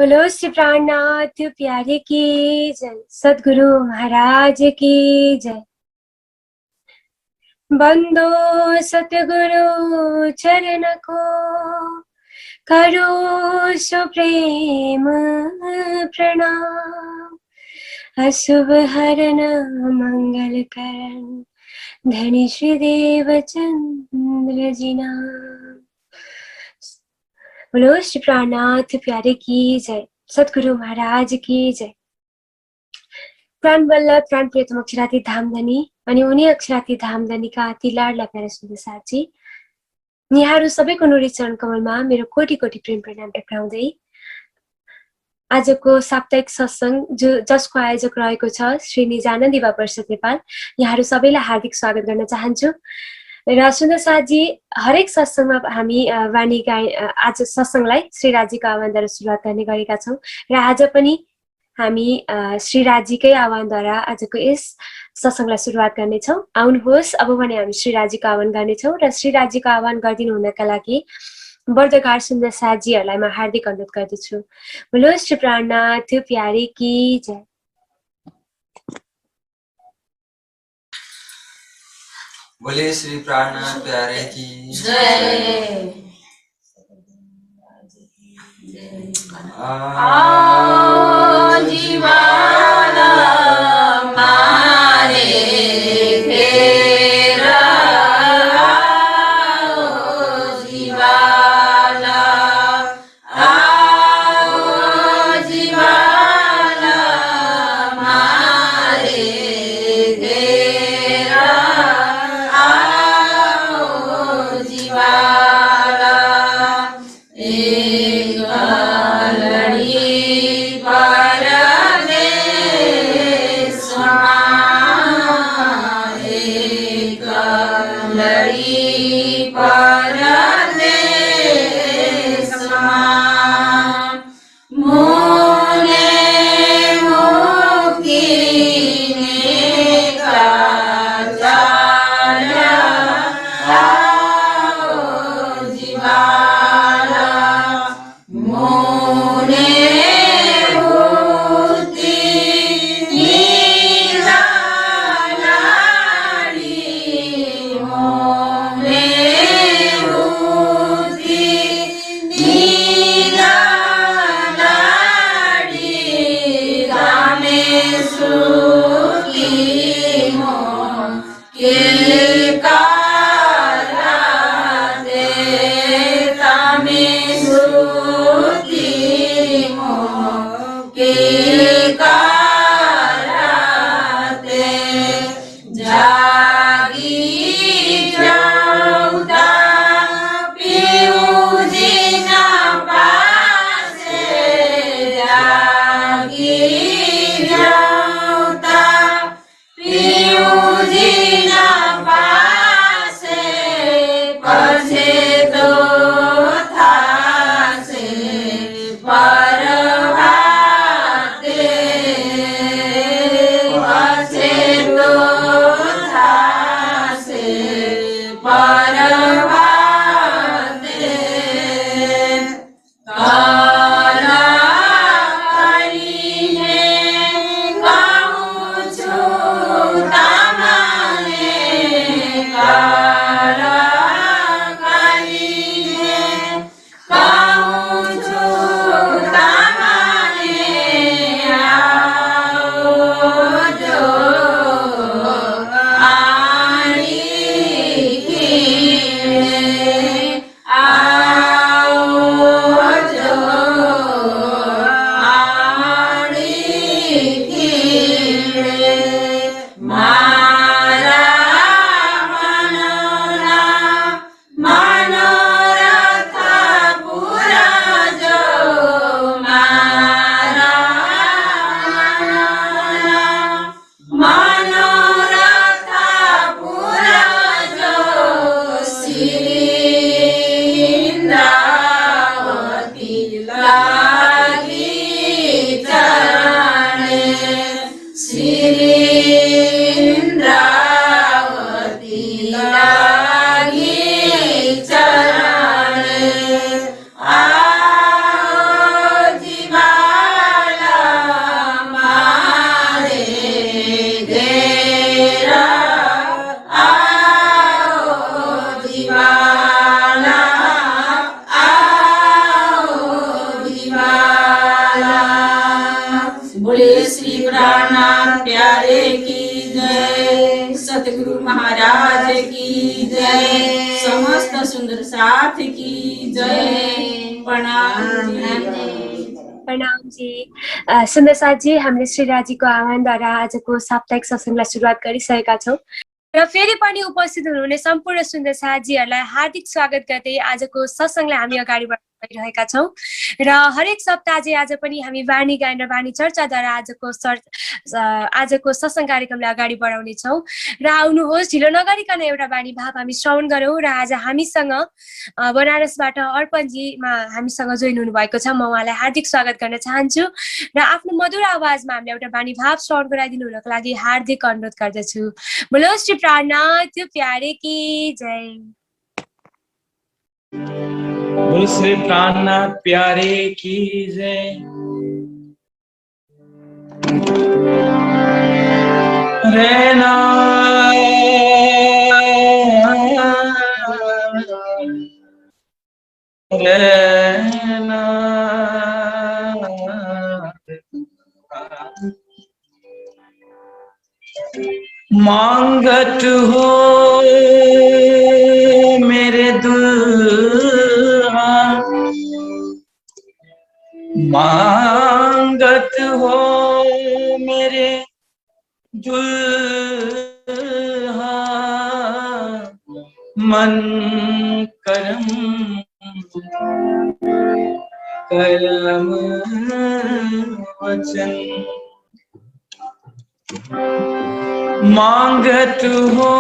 बोलो श्री प्राणनाथ प्यारे की जय, सद्गुरु महाराज की जय। बंदो सतगुरु चरण को, करो सुप्रेम प्रणाम। अशुभ हरण मंगल करण, धनी श्रीदेव चंद्र जी नाम। बोलो श्री प्राणनाथ प्यारे की जय, सद्गुरु महाराज की जय। प्राण वल्लभ प्राण प्रियतम अक्षराती धामधनी अनि उनी अक्षराती धामधनीका अति लाडला प्यारा सुन्दर साथी, यहाँहरू सबैको नुरी चरण कमलमा मेरो कोटि कोटि प्रेम प्रणाम टक्राउँदै आजको साप्ताहिक सत्संग जसको आयोजक रहेको छ श्री निजानन्द युवा परिषद नेपाल, यहाँहरू सबैलाई हार्दिक स्वागत गर्न चाहन्छु। र सुन्दर साथी, हरेक सत्संगमा हामी वाणी आज सत्संगलाई श्री राजीको आह्वानद्वारा सुरुवात गर्ने गरेका छौँ र आज पनि हामी श्री राजीकै आह्वानद्वारा आजको यस सत्संगलाई सुरुवात गर्नेछौँ। आउनुहोस् अब भने हामी श्री राजीको आह्वान गर्नेछौँ र श्री राजीको आह्वान गरिदिनु हुनका लागि वर्धकार सुन्दर साथीहरूलाई म हार्दिक अनुरोध गर्दछु। बोलो श्री प्राणनाथ प्यारे की जय। बोले श्री प्राणनाथ प्यारे की जय। जीवाना मारे घेरा, जीवाना जीवाना मारे घेरा, जीवाना एक लड़ी परदेश एक लड़ी परदेश मोने मुक्तिने का चाल्या, जीवाला मोने भूति नीलाड़ी, मोने भूति नीलाड़ी, गामे सुखी मो के काराते, तामे सुखी मो के काराते, जागी जाऊता पियूजी ना पासे, जागी जाऊता पियूजी ना पासे, पछे तो थासे परभाते, पछे तो थासे परभाते, काला करिने गाउँ छु तामाने, काला करिने गाउँ छु तामाने, आनी सतगुरु महाराज की जय, समस्त सुंदर साथ की जय। प्रणाम जी। प्रणाम जी। सुन्दर साथजी, हामीले श्री राजीको आह्वानद्वारा आजको साप्ताहिक सत्सङ्गलाई सुरुवात गरिसकेका छौँ र फेरि पनि उपस्थित हुनुहुने सम्पूर्ण सुन्दर साथजीहरूलाई हार्दिक स्वागत गर्दै आजको सत्सङ्गलाई हामी अगाडि बढाइरहेका छौँ र हरेक सप्ताह चाहिँ आज पनि हामी वाणी गायन र वाणी चर्चाद्वारा आजको सत्सङ्ग कार्यक्रमलाई अगाडि बढाउने छौँ र आउनुहोस्, ढिलो नगरिकन एउटा वाणी भाव हामी श्रवण गरौँ। र आज हामीसँग बनारसबाट अर्पणजीमा हामीसँग जोइन हुनुभएको छ। म उहाँलाई हार्दिक स्वागत गर्न चाहन्छु र आफ्नो मधुर आवाजमा हामीले एउटा वाणी भाव श्रवण गराइदिनु हुनको लागि हार्दिक अनुरोध गर्दछु। बोलो श्री प्राणनाथ प्यारे की जय। बोलो श्री प्राणनाथ प्यारे की जय। रहना रहना मांगत हो मेरे दुल्हा, मांगत हो मेरे दुल्हा, मन करम करम वचन, मांगत हो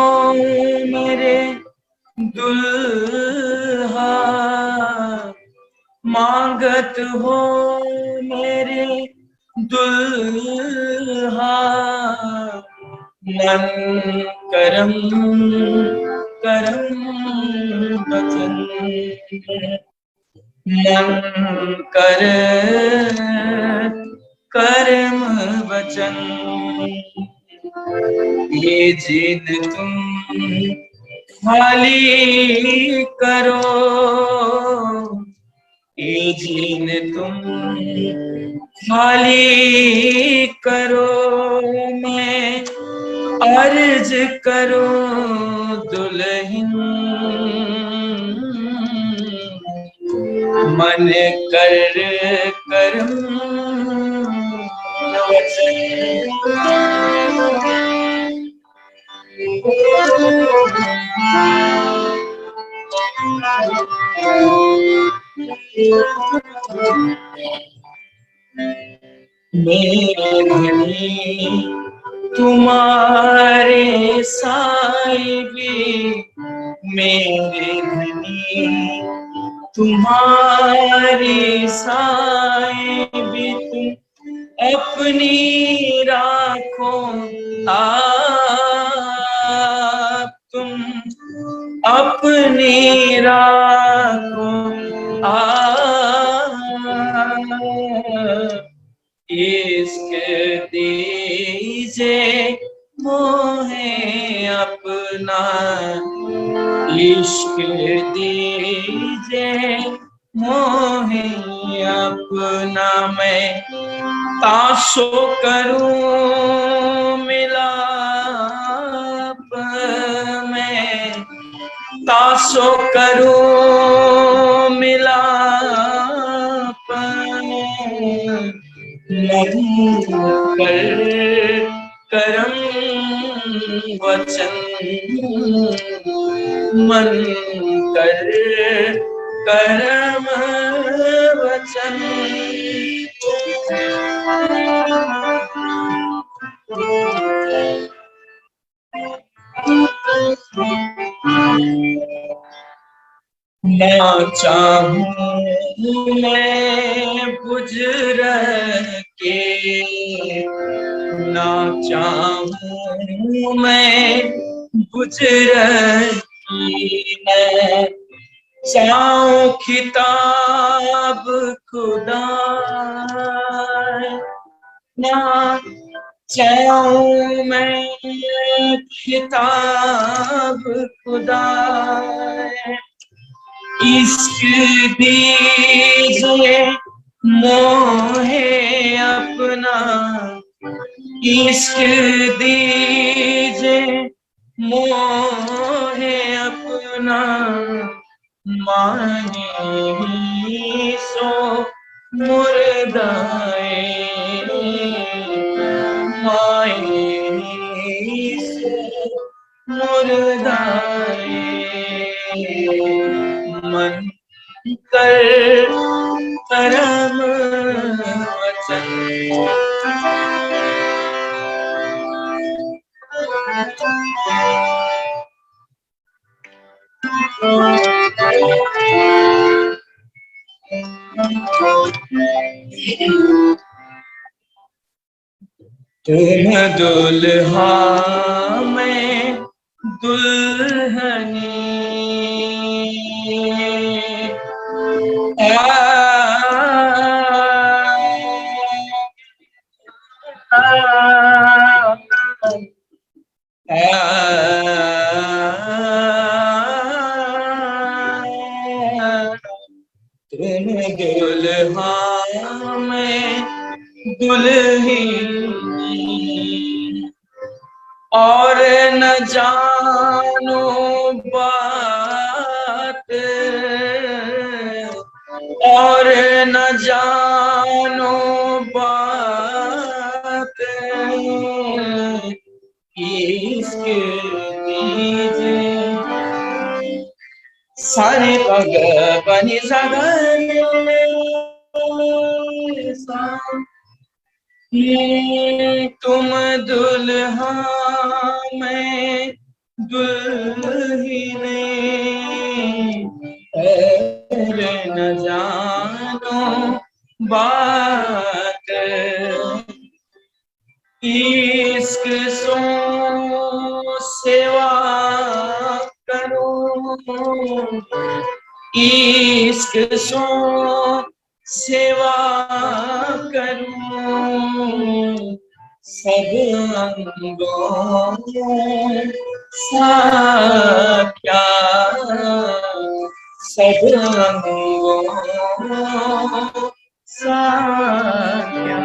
मेरे दुल्हा, मांगत हो मेरे दुल्हा, मन करम करम वचन, मन कर कर्म वचन। ये जिद तुम खाली करो, ये जिद तुम खाली करो, मैं अर्ज करो दुल्हन, मन कर कर्म वचन। मेरे धनी तुम्हारे साहिबी, मेरे धनी तुम्हारी साहिबी, तुम अपनी राखो आप, तुम अपनी राखो आप, इश्क दीजे मोहे अपना, इश्क दीजे मोहे अपना, मैं ताशो करूं मिलाप में, ताशो करूं मिलाप में, मन कर करम वचन, मन कर कर्म वचन। ना चाहूं मैं बुझ के, ना चाहूं मैं बुझ की, मैं चाहूं खिताब खुदा, ना चाहूं मैं खिताब खुदा, इश्क दीजिए मोहे अपना, इश्क दीजे मोहे अपना माने सो मुर्दाए माए सो मुर्दाए मन कर करम वचन तुम दुल्हा मैं दुल्हनी तुम दुल्हा मैं दुल्हनी और न जानो बात और न जानो बात इश्क दीजे सारे पग बनी सगरे तुम दुल्हा मैं दुल्हने और न जानो बात इश्क सो सेवा करो इश्क सो सेवा करूं सब अंगों सा क्या सब अंगों सा क्या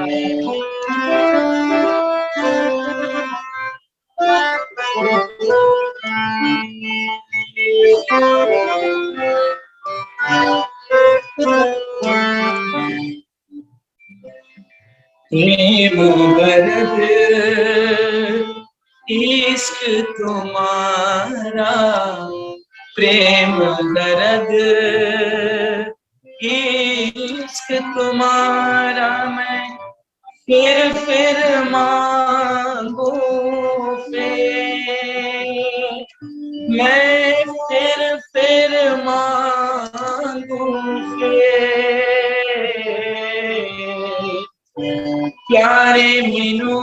प्रेम दर्द इश्क तुम्हारा प्रेम दर्द इश्क तुम्हारा मैं फिर मांगू फिर मैं फिर मांगू प्यारे मिलो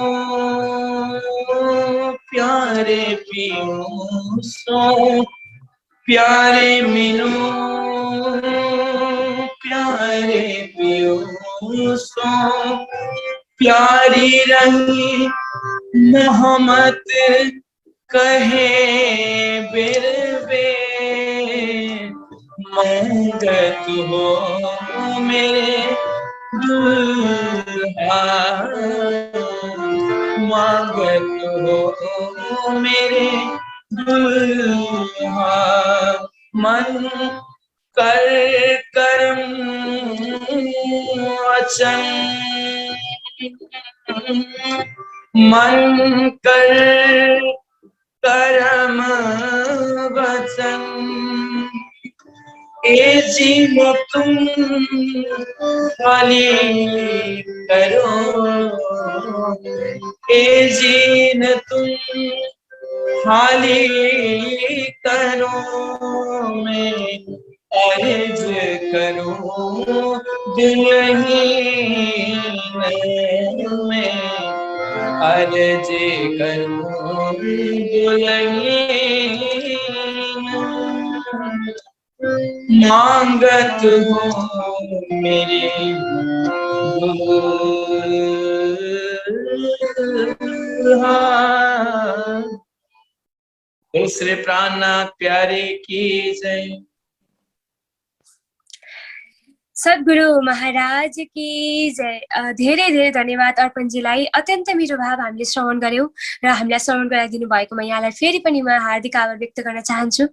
प्यारे पियो सो प्यारे मिलो प्यारे पियो सो प्यारी रही मोहम्मद कहे बिरबे मंगत हो मेरे दुल्हा मांगत हो मेरे दुल्हा मन कर करम वचन मन कर करम वचन ए जीवन तुम खाली करो ए जीन तुम खाली करो मैं अर्ज करूं दुल्हन में अर्ज करूं दुल्हन मांगत हो मेरी दुल्हा दूसरे प्राणनाथ प्यारे की जय। सद्गुरु महाराज की जय। धेरै धेरै धन्यवाद अर्पणजीलाई। अत्यन्तै मिठो भाव हामीले श्रवण गर्यौं र हामीलाई श्रवण गराइदिनु भएकोमा यहाँलाई फेरि पनि म हार्दिक आभार व्यक्त गर्न चाहन्छु।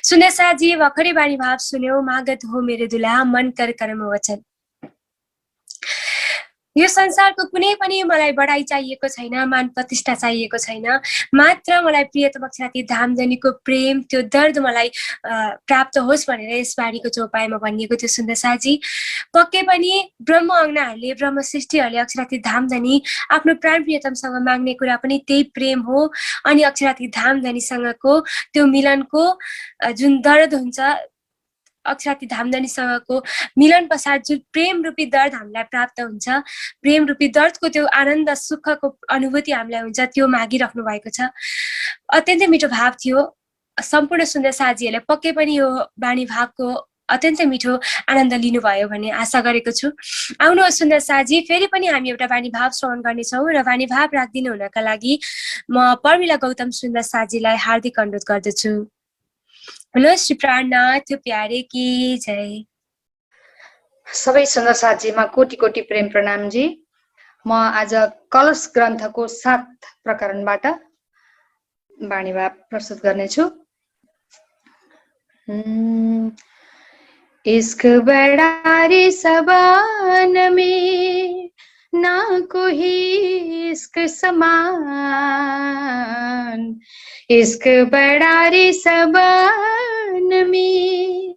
सुनेसाजी भर्खरै बानी भाव सुन्यौ, मागत हो मेरो दुल्हा मन कर कर्म वचन। यो संसारको कुनै पनि मलाई बढाई चाहिएको छैन, मान प्रतिष्ठा चाहिएको छैन, मात्र मलाई प्रियतम साथी धामधनीको प्रेम, त्यो दर्द मलाई प्राप्त होस् भनेर यस बारीको चौपाइमा भनिएको थियो सुन्दरसाजी। पक्कै पनि ब्रह्म अग्नाहरूले, ब्रह्म सृष्टिहरूले अक्षराती धामधनी आफ्नो प्राण प्रियतमसँग माग्ने कुरा पनि त्यही प्रेम हो। अनि अक्षराती धामधनीसँगको त्यो मिलनको जुन दर्द हुन्छ, अक्षराती धामधनीसँगको मिलन पश्चात जुन प्रेम रूपी दर्द हामीलाई प्राप्त हुन्छ, प्रेम रूपी दर्दको त्यो आनन्द सुखको अनुभूति हामीलाई हुन्छ, त्यो मागिराख्नु भएको छ। अत्यन्तै मिठो भाव थियो। सम्पूर्ण सुन्दर साथीहरूले पक्कै पनि यो बाणी भावको अत्यन्तै मिठो आनन्द लिनुभयो भन्ने आशा गरेको छु। आउनुहोस् सुन्दर साथी, फेरि पनि हामी एउटा बाणी भाव श्रवण गर्नेछौँ र बाणी भाव राखिदिनु हुनका लागि म पर्मिला गौतम सुन्दर साथीलाई हार्दिक अनुरोध गर्दछु। हेलो श्री प्राणनाथ प्यारे की जय। सबै सुन्दर साथीमा कोटि कोटि प्रेम प्रणाम जी। म आज कलश ग्रन्थको 7 प्रकरणबाट बाणी भाव प्रस्तुत गर्नेछु। इश्क बड़ा रे सबान में ना कोई इश्क समान, इश्क बड़ा रे सबान में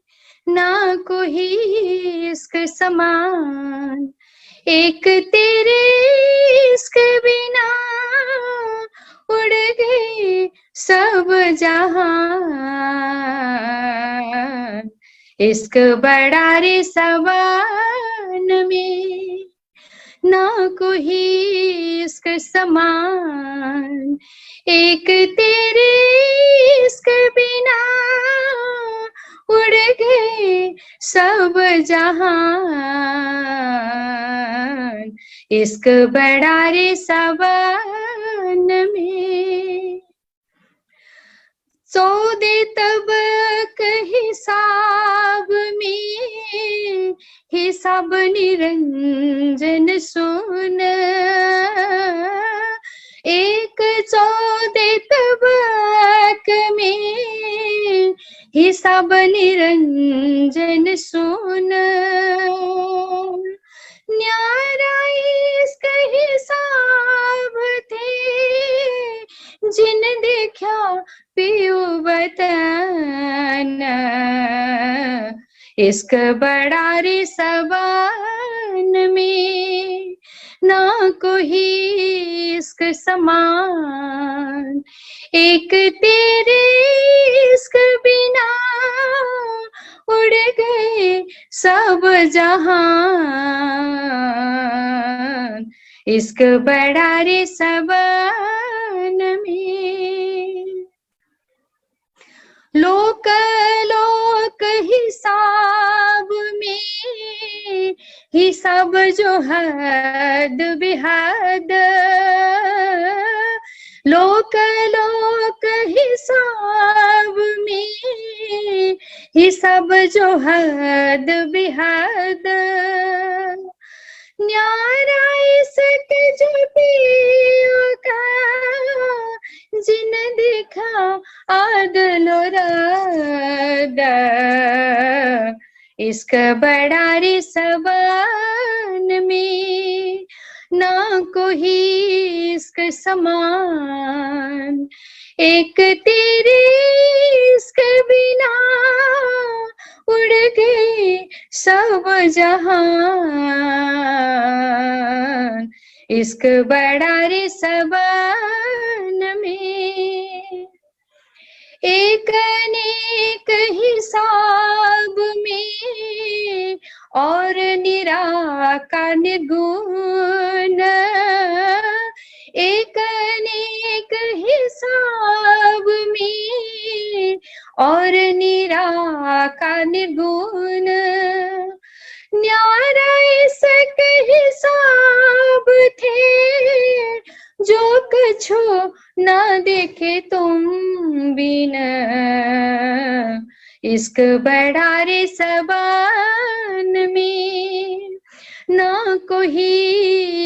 ना कोई इश्क समान, एक तेरे इश्क बिना उड़ गए सब जहान, इश्क बड़ा रे सबान में ना कोई इश्क समान, एक तेरे इश्क बिना उड़ गए सब जहान, इश्क बड़ा रे सबान में। 14 तबक हिसाब में हिसाब निरंजन सुन, एक 14 तबक में हिसाब निरंजन सुन, न्यारा इसका हिसाब थे जिन देखा पियो बताना, इश्क बड़ा रे सबान में ना कोई इश्क समान, एक तेरे इश्क बिना उड़ गए सब जहान, इश्क बड़ा रे सबान में। लोक लोक हिसाब में हिसाब जो हद बेहद, लोक लोक हिसाब में हिसाब जो हद बेहद, न्यारा इसक जो पियो का जिन देखा आदलो रादा, इश्क बड़ा रे सबान में ना कोई इश्क समान, एक तेरे इश्क बिना उड़ गए सब जहान, इश्क बड़ा रे सबान में। एक अनेक हिसाब में और निराकार निर्गुण, एक अनेक हिसाब में और निराकार निर्गुण, न्यारा इसक हिसाब थे जो कछु ना देखे तुम बिना, इश्क बड़ा रे सबान में में, ना कोई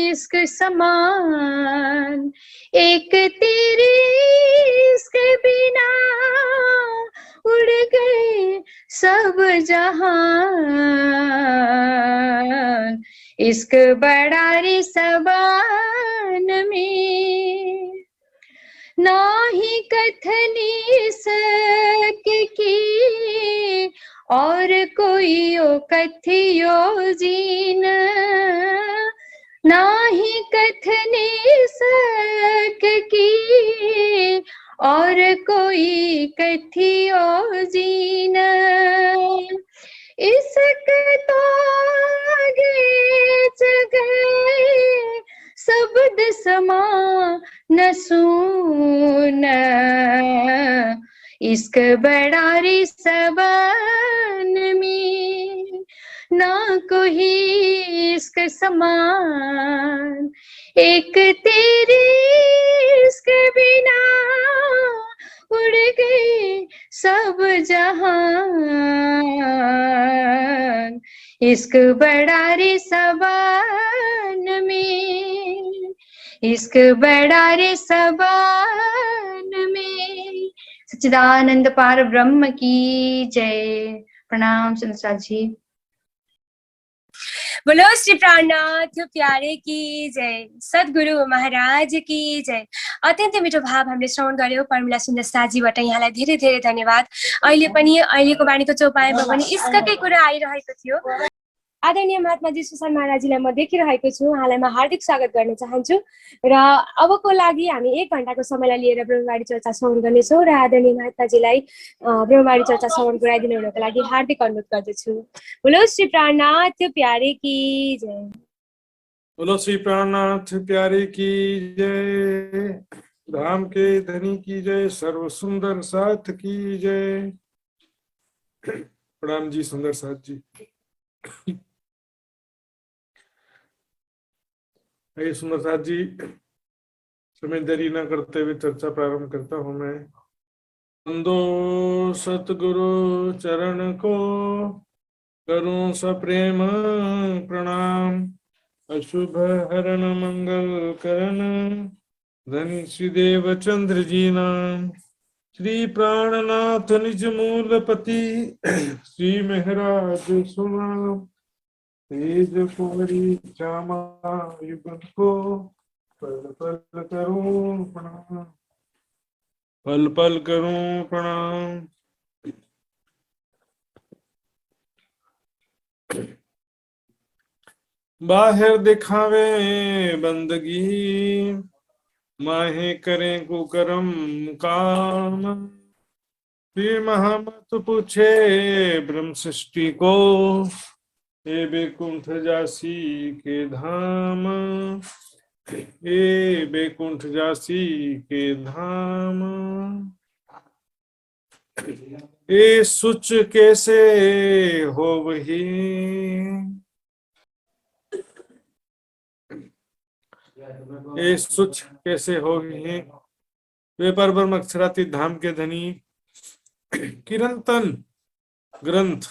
इश्क समान, एक तेरे इश्क बिना उड़ गए सब जहान। इश्क बड़ा रे सबान में, ना ही कथनी सकी और कोई ओ कथियो जीन, ना ही कथनी सकी और कोई कथियो जीन। इश्क तो आगे जगह शब्द समा न सुन, इश्क बड़ा रे सबन में, ना कोई इश्क समान, एक तेरे इश्क बिना उड़ गए सब जहान। इश्क बड़ा रे सबन में, इश्क बड़ा रे सबन में। सच्चिदानंद पार ब्रह्म की जय। प्रणाम संसा जी। बोलो श्री प्राणनाथ प्यारे की जय, सद्गुरु महाराज की जय। अत्यन्तै मिठो भाव हामीले श्रवण गर्यौं परमिला सुन्दर साजीबाट। यहाँलाई धेरै धेरै धन्यवाद। अहिले पनि अहिलेको वाणीको चौपाईमा पनि इश्ककै कुरा आइरहेको थियो। आदरणीय महात्माजी सुशान्त महाराजजीलाई म देखिरहेको छु, उहाँलाई म हार्दिक स्वागत गर्न चाहन्छु। र अबको लागि हामी 1 घण्टाको समयलाई लिएर ब्रह्मवाणी चर्चा श्रवण गर्नेछौँ र आदरणीय महात्माजीलाई ब्रह्मवाणी चर्चा श्रवण गराइदिनु हुनको लागि हार्दिक अनुरोध गर्दछु। बोलो श्री प्राणनाथ प्यारे की जय। बोलो श्री प्राणनाथ प्यारे की जय, धाम के धनी की जय, सर्व सुंदर साथ की जय। प्रणाम जी सुंदर साथ जी। सुंदर साथ जी, समय देरी न करते हुए चर्चा प्रारंभ करता हूं मैं। बंदो सतगुरु चरण को करूं सप्रेम प्रणाम, अशुभ हरण मंगल करण धनी श्री देव चंद्र जी नाम। श्री प्राणनाथ निज मूलपति श्री महराज सुनाम, तेज कुंवरी श्यामा युगल को पल पल करूं प्रणाम, पल पल करूं प्रणाम। बाहर दिखावे बंदगी, माहे करें कुकरम काम। फिर महामत पूछे ब्रह्म सृष्टि को, हे बैकुंठ जासी के धाम, हे बैकुंठ जासी के धाम। ए सुच कैसे हो वही, ए सुच कैसे हो वही, वे परब्रह्म अक्षरातीत धाम के धनी। किरंतन ग्रंथ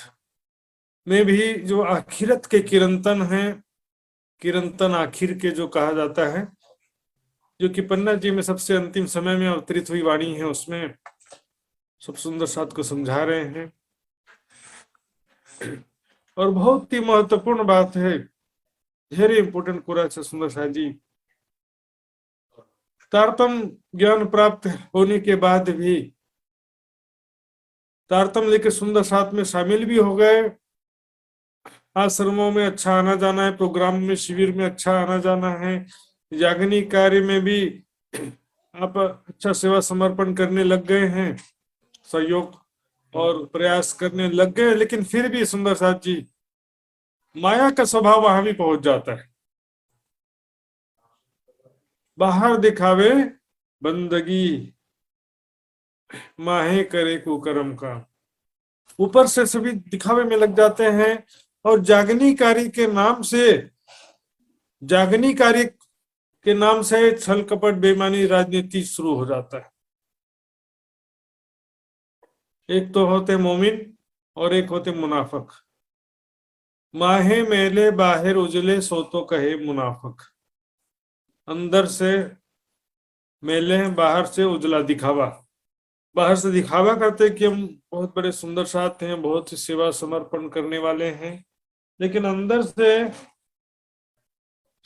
में भी जो आखिरत के किरंतन हैं, किरंतन आखिर के जो कहा जाता है, जो कि पन्ना जी में सबसे अंतिम समय में अवतरित हुई वाणी है, उसमें सब सुंदर साथ को समझा रहे हैं। और बहुत ही महत्वपूर्ण बात है, वेरी इंपोर्टेंट कुरा है सुंदर साथ जी। तारतम ज्ञान प्राप्त होने के बाद भी तारतम लेके सुंदर साथ में शामिल भी हो गए, आश्रमों में अच्छा आना जाना है, प्रोग्राम में शिविर में अच्छा आना जाना है, याग्नि कार्य में भी आप अच्छा सेवा समर्पण करने लग गए हैं, सहयोग और प्रयास करने लग गए। लेकिन फिर भी सुंदर साथ जी, माया का स्वभाव वहां भी पहुंच जाता है। बाहर दिखावे बंदगी, माहे करे कुकर्म का। ऊपर से सभी दिखावे में लग जाते हैं और जागनी कार्य के नाम से, जागनी कार्य के नाम से छल कपट बेईमानी राजनीति शुरू हो जाता है। एक तो होते मोमिन और एक होते मुनाफिक। माहे मेले बाहर उजले सो तो कहे मुनाफिक। अंदर से मेले हैं, बाहर से उजला दिखावा। बाहर से दिखावा करते कि हम बहुत बड़े सुंदर साथ हैं, बहुत ही सेवा समर्पण करने वाले हैं, लेकिन अंदर से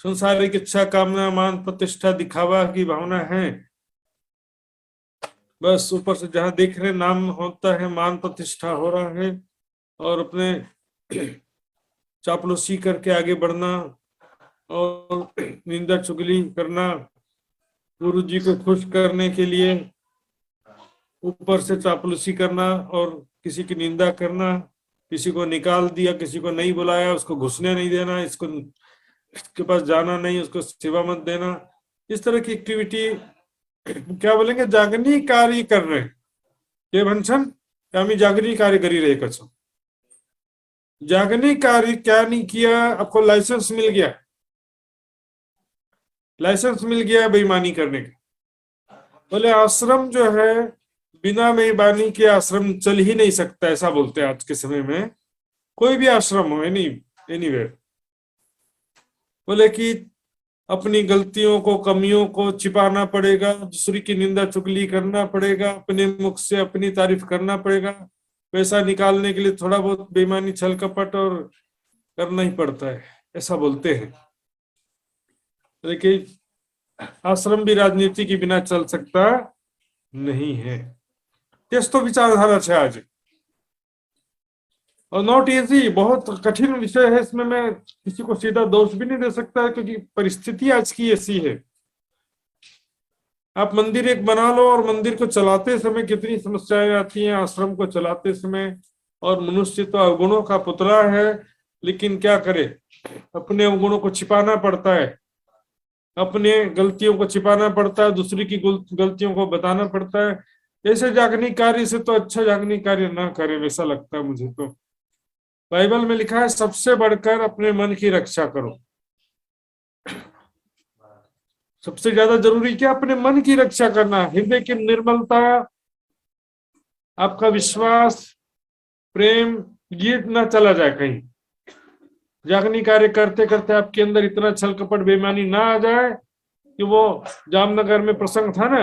संसारिक इच्छा कामना मान प्रतिष्ठा दिखावा की भावना है। बस ऊपर से जहां देख रहे नाम होता है, मान प्रतिष्ठा हो रहा है, और अपने चापलूसी करके आगे बढ़ना और निंदा चुगली करना, गुरु जी को खुश करने के लिए ऊपर से चापलूसी करना और किसी की निंदा करना, किसी को निकाल दिया, किसी को नहीं बुलाया, उसको घुसने नहीं देना, इसके पास जाना नहीं, उसको सेवा मत देना। इस तरह की एक्टिविटी क्या बोलेंगे, जागनी कार्य कर रहे हैं। ये भंसन आम्ही जागनी कार्य करी रहे कचो। जागनी कार्य क्या नहीं किया, आपको लाइसेंस मिल गया, लाइसेंस मिल गया बेईमानी करने का। बोले आश्रम जो है बिना बेईमानी के आश्रम चल ही नहीं सकता, ऐसा बोलते हैं आज के समय में। कोई भी आश्रम हो एनीवेयर, बोले कि अपनी गलतियों को कमियों को छिपाना पड़ेगा, दूसरी की निंदा चुगली करना पड़ेगा, अपने मुख से अपनी तारीफ करना पड़ेगा, पैसा निकालने के लिए थोड़ा बहुत बेईमानी छल कपट और करना ही पड़ता है, ऐसा बोलते हैं। लेकिन आश्रम भी राजनीति के बिना चल सकता नहीं है। तेज तो विचारधारा है आज, और नॉट इजी, बहुत कठिन विषय है। इसमें मैं किसी को सीधा दोष भी नहीं दे सकता, क्योंकि परिस्थिति आज की ऐसी है। आप मंदिर एक बना लो और मंदिर को चलाते समय कितनी समस्याएं आती हैं, आश्रम को चलाते समय। और मनुष्य तो अवगुणों का पुतला है, लेकिन क्या करे, अपने अवगुणों को छिपाना पड़ता है, अपने गलतियों को छिपाना पड़ता है, दूसरी की गलतियों को बताना पड़ता है। ऐसे जागनी कार्य से तो अच्छा जागनी कार्य ना करे, वैसा लगता है मुझे तो। बाइबल में लिखा है सबसे बढ़कर अपने मन की रक्षा करो। सबसे ज्यादा जरूरी क्या, अपने मन की रक्षा करना, हृदय की निर्मलता, आपका विश्वास प्रेम ये ना चला जाए कहीं। जागनी कार्य करते करते आपके अंदर इतना छल कपट बेईमानी ना आ जाए कि वो जामनगर में प्रसंग था ना,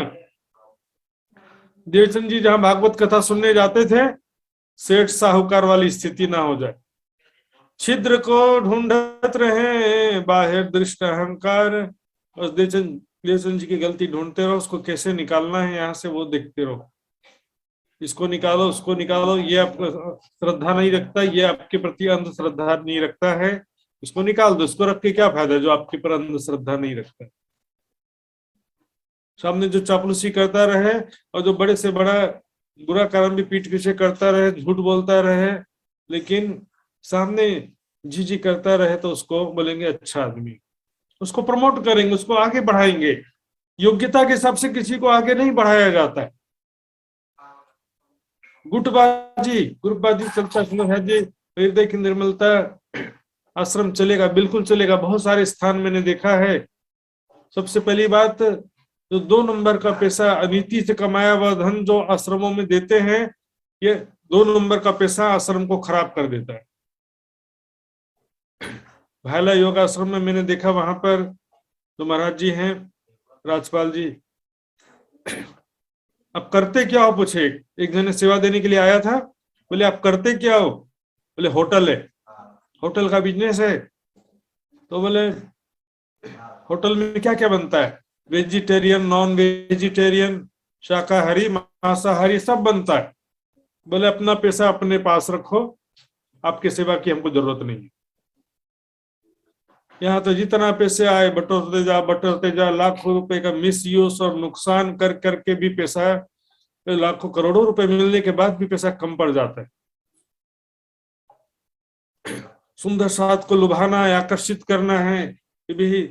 देवचंद जी जहां भागवत कथा सुनने जाते थे, सेठ साहूकार वाली स्थिति ना हो जाए। छिद्र को ढूंढत रहे बाहर दृष्ट अहंकार, बस देवचंद जी की गलती ढूंढते रहो, उसको कैसे निकालना है यहाँ से वो देखते रहो, इसको निकालो उसको निकालो। ये आप श्रद्धा नहीं रखता, ये आपके प्रति अंधश्रद्धा नहीं रखता है, इसको निकाल दो। इसको रख के क्या फायदा जो आपके पर अंधश्रद्धा नहीं रखता। सामने जो चापलूसी करता रहे और जो बड़े से बड़ा बुरा कर्म भी पीठ पीछे करता रहे, झूठ बोलता रहे, लेकिन सामने जी करता रहे, तो उसको बोलेंगे अच्छा आदमी, उसको प्रमोट करेंगे, उसको आगे बढ़ाएंगे। योग्यता के हिसाब से किसी को आगे नहीं बढ़ाया जाता है। ग्रुपबाजी चलता है जी, हृदय की निर्मलता, आश्रम चलेगा, बिल्कुल चलेगा। बहुत सारे स्थान मैंने देखा है। सबसे पहली बात, जो 2 नंबर का पैसा अनीति से कमाया हुआ धन जो आश्रमों में देते हैं, ये 2 नंबर का पैसा आश्रम को खराब कर देता है। भायला योग आश्रम में मैंने देखा, वहां पर जो महाराज जी हैं, राजपाल जी, अब करते क्या हो पूछे। एक जने सेवा देने के लिए आया था, बोले आप करते क्या हो, बोले होटल है, होटल का बिजनेस है। तो बोले होटल में क्या क्या बनता है, वेजिटेरियन नॉन वेजिटेरियन शाकाहारी मांसाहारी सब बनता है। बोले अपना पैसा अपने पास रखो, आपकी सेवा की हमको जरूरत नहीं है। यहाँ तो जितना पैसे आए बटोरते जा, लाखों रुपए का मिस यूज और नुकसान कर करके भी पैसा, लाखों करोड़ों रुपए मिलने के बाद भी पैसा कम पड़ जाता है। सुंदर साथ को लुभाना है, आकर्षित करना है, ये भी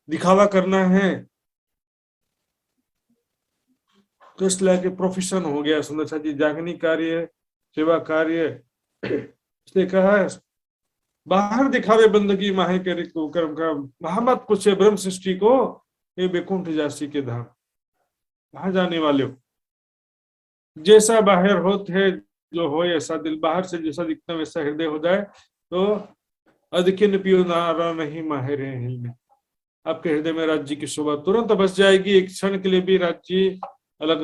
दिखावा करना है, तो इसलिए कि प्रोफेशन हो गया सुंदर साथ जी, जागनी कार्य, सेवा कार्य। इसलिए कहा है बाहर दिखावे बंदगी माहे करे को कर्म का, महामत कुछ ब्रह्म सृष्टि को ये बैकुंठ जासी के धाम। कहाँ जाने वाले हो, जैसा बाहर होत है जो हो ऐसा दिल, बाहर से जैसा दिखता वैसा हृदय हो जाए तो अधिकिन पियो नारा नहीं माहिर हैं। आपके हृदय में राज्य की शोभा तुरंत बस जाएगी, एक क्षण के लिए भी राज्य अलग,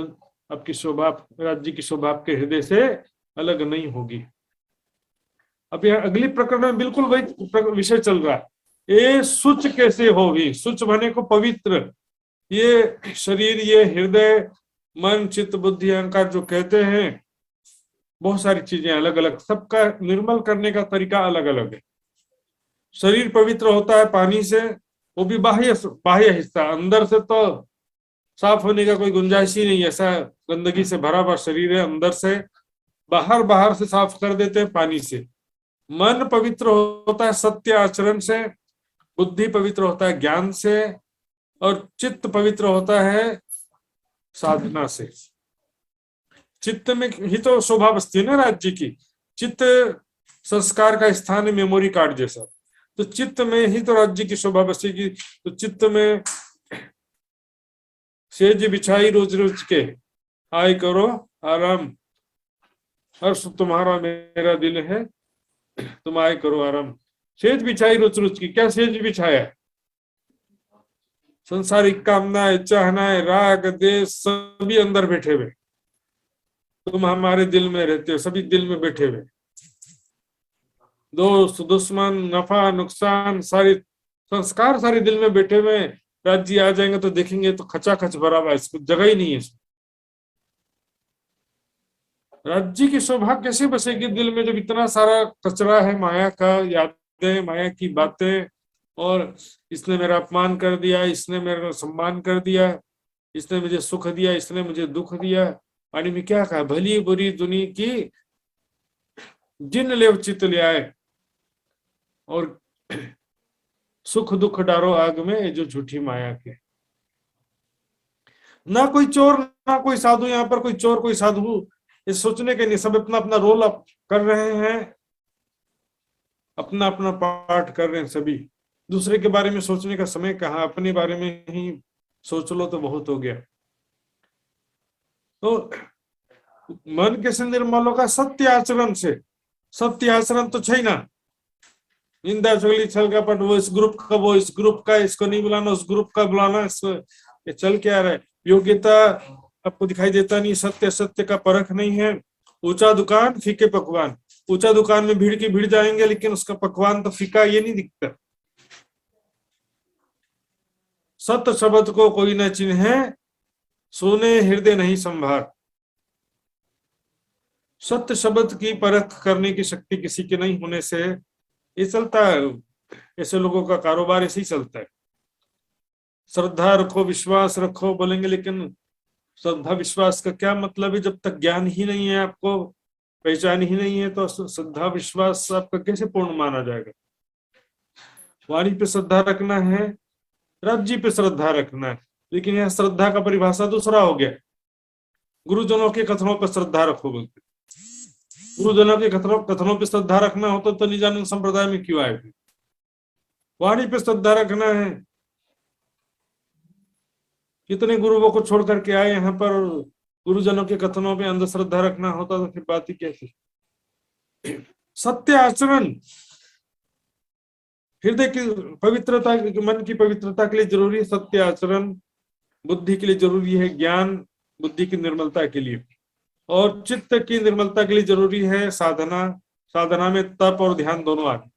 आपकी शोभा, राज्य की शोभा आपके हृदय से अलग नहीं होगी। अब यह अगली प्रकरण में बिल्कुल वही विषय चल रहा है। ये शुच कैसे होगी? शुच बने को पवित्र, ये शरीर, ये हृदय, मन, चित्त, बुद्धि, अहंकार जो कहते हैं, बहुत सारी चीजें अलग अलग, सबका निर्मल करने का तरीका अलग अलग है। शरीर पवित्र होता है पानी से, वो भी बाह्य हिस्सा, अंदर से तो साफ होने का कोई गुंजाइश ही नहीं, ऐसा गंदगी से भरा हुआ शरीर है। अंदर से बाहर से साफ कर देते हैं पानी से। मन पवित्र होता है सत्य आचरण से, बुद्धि पवित्र होता है ज्ञान से, और चित्त पवित्र होता है साधना से। चित्त में ही तो शोभा बसती है ना राज्य की। चित्त संस्कार का स्थान है, मेमोरी कार्ड जैसा। तो चित्त में ही तो राज्य की शोभा बसेगी। तो चित्त में सेज बिछाई रोज रोज के, आय करो आराम, हर्ष तुम्हारा मेरा दिल है, तुम आय करो आराम। सेज बिछाई रोज रोज की, क्या सेज बिछाया? संसारिक कामनाएं, चाहनाएं, राग, देश सभी अंदर बैठे हुए। तुम हमारे दिल में रहते हो, सभी दिल में बैठे हुए। दोस्त, दुश्मन, नफा, नुकसान, सारे संस्कार सारे दिल में बैठे हुए। राज्य आ जाएंगे तो देखेंगे तो खचाखच भरा हुआ, इसको जगह ही नहीं है। राज्य की शोभा कैसे बसेगी दिल में जब इतना सारा कचरा है माया का, यादें, माया की बातें, और इसने मेरा अपमान कर दिया, इसने मेरा सम्मान कर दिया, इसने मुझे सुख दिया, इसने मुझे दुख दिया। पानी में क्या कहा? भली बुरी दुनिया की जिन ले चित ले आए, और सुख दुख डारो आग में, जो झूठी माया के। ना कोई चोर ना कोई साधु, यहाँ पर कोई चोर कोई साधु ये सोचने के नहीं, सब अपना अपना रोल अप कर रहे हैं, अपना अपना पार्ट कर रहे हैं सभी। दूसरे के बारे में सोचने का समय कहाँ, अपने बारे में ही सोच लो तो बहुत हो गया। तो मन कैसे निर्मल होगा? सत्य आचरण से। सत्य आचरण तो छै ना, निंदा चुगली छल कपट, वो इस ग्रुप का, वो इस ग्रुप का, इसको नहीं बुलाना, उस ग्रुप का बुलाना, इसको ये चल क्या रहा है? योग्यता आपको दिखाई देता नहीं, सत्य सत्य का परख नहीं है। ऊंचा दुकान फीके पकवान, ऊंचा दुकान में भीड़ की भीड़ जाएंगे लेकिन उसका पकवान तो फीका, ये नहीं दिखता। सत्य शब्द को कोई न चिन्हे, सोने हृदय नहीं संभार। सत्य शब्द की परख करने की शक्ति किसी के नहीं होने से ये चलता है, ऐसे लोगों का कारोबार ऐसे ही चलता है। श्रद्धा रखो, विश्वास रखो बोलेंगे, लेकिन श्रद्धा विश्वास का क्या मतलब है? जब तक ज्ञान ही नहीं है, आपको पहचान ही नहीं है, तो श्रद्धा विश्वास आपका कैसे पूर्ण माना जाएगा? वाणी पे श्रद्धा रखना है, राज्य पे श्रद्धा रखना है, लेकिन यह श्रद्धा का परिभाषा दूसरा हो गया। गुरुजनों के कथनों पर श्रद्धा रखो बोलते। गुरुजनों के कथनों पर श्रद्धा रखना होता तो निजानंद संप्रदाय में क्यों आए थे? वाणी पे श्रद्धा रखना है। कितने गुरुओं को छोड़ करके आए यहाँ पर, गुरुजनों के कथनों पे अंधश्रद्धा रखना होता तो फिर बात ही कैसी? सत्य आचरण हृदय की पवित्रता, मन की पवित्रता के लिए जरूरी है सत्य आचरण, बुद्धि के लिए जरूरी है ज्ञान, बुद्धि की निर्मलता के लिए, और चित्त की निर्मलता के लिए जरूरी है साधना। साधना में तप और ध्यान दोनों आ गए।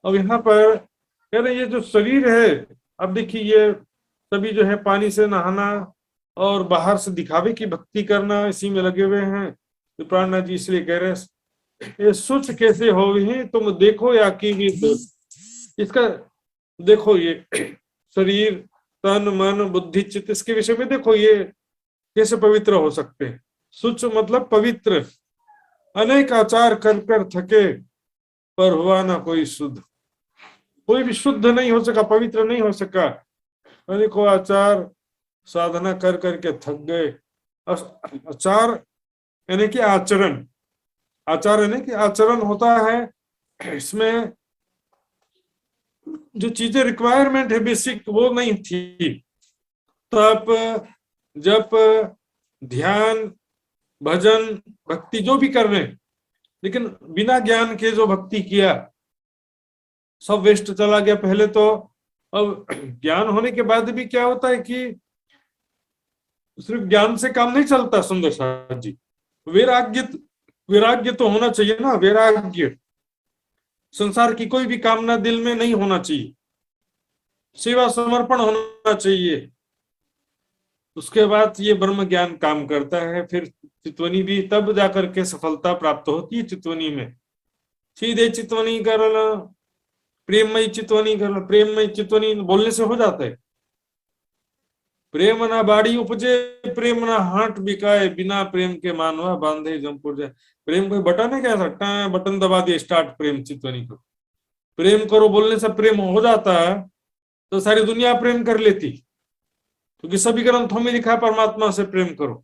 अब यहाँ पर कह रहे ये जो शरीर है, अब देखिए ये सभी जो है पानी से नहाना और बाहर से दिखावे की भक्ति करना, इसी में लगे हुए हैं। तो प्राणनाथ जी इसलिए कह रहे हैं ये शुच कैसे हो ही तुम देखो या की इसका देखो, ये शरीर तन मन बुद्धि चित्त इसके विषय में देखो, ये कैसे पवित्र हो सकते हैं। शुच मतलब पवित्र। अनेक आचार कर कर थके पर हुआ ना कोई शुद्ध। कोई भी शुद्ध नहीं हो सका, पवित्र नहीं हो सका। अनेकों आचार साधना कर करके थक गए। आचार यानी कि आचरण, आचार यानी कि आचरण होता है, इसमें जो चीजें रिक्वायरमेंट है बेसिक वो नहीं थी। तप, जप, ध्यान, भजन, भक्ति जो भी कर रहे हैं, लेकिन बिना ज्ञान के जो भक्ति किया सब वेस्ट चला गया पहले तो। अब ज्ञान होने के बाद भी क्या होता है कि सिर्फ ज्ञान से काम नहीं चलता सुंदर साथ जी, वैराग्य वैराग्य तो होना चाहिए ना। वैराग्य, संसार की कोई भी कामना दिल में नहीं होना चाहिए, सेवा समर्पण होना चाहिए। उसके बाद ये ब्रह्म ज्ञान काम करता है। फिर चितवनी भी तब जाकर के सफलता प्राप्त होती है। चितवनी में सीधे चितवनी कर लो, प्रेममयी चितवनी कर लो। प्रेममयी चितवनी बोलने से हो जाता है। प्रेम ना बाड़ी उपजे, प्रेम ना हाथ बिकाए, बिना प्रेम के मानवा बांधे जमपुर जाए। प्रेम कोई बटन है क्या? सकता बटन दबा दिए स्टार्ट प्रेम चितवनी को। प्रेम करो बोलने से प्रेम हो जाता है तो सारी दुनिया प्रेम कर लेती, क्योंकि सभी ग्रंथों में लिखा परमात्मा से प्रेम करो।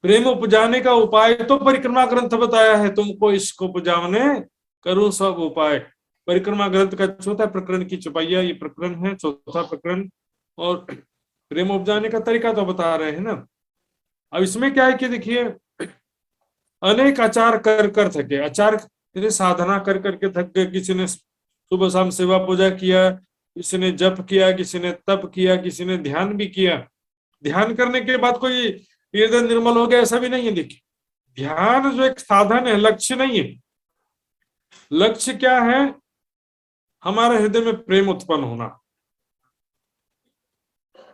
प्रेम उपजाने का उपाय तो परिक्रमा ग्रंथ बताया है, तुमको इसको उपजाने करूं सब उपाय। परिक्रमा ग्रंथ का चौथा प्रकरण की चौपाइया ये प्रकरण है, चौथा प्रकरण। और प्रेम उपजाने का तरीका तो बता रहे हैं ना। अब इसमें क्या है कि देखिए, अनेक आचार कर कर थके। आचार साधना कर करके थक गए। किसी ने सुबह शाम सेवा पूजा किया, किसी ने जप किया, किसी ने तप किया, किसी ने ध्यान भी किया। ध्यान करने के बाद कोई हृदय निर्मल हो गया ऐसा भी नहीं है। देखिए, ध्यान जो एक साधन है, लक्ष्य नहीं है। लक्ष्य क्या है? हमारे हृदय में प्रेम उत्पन्न होना।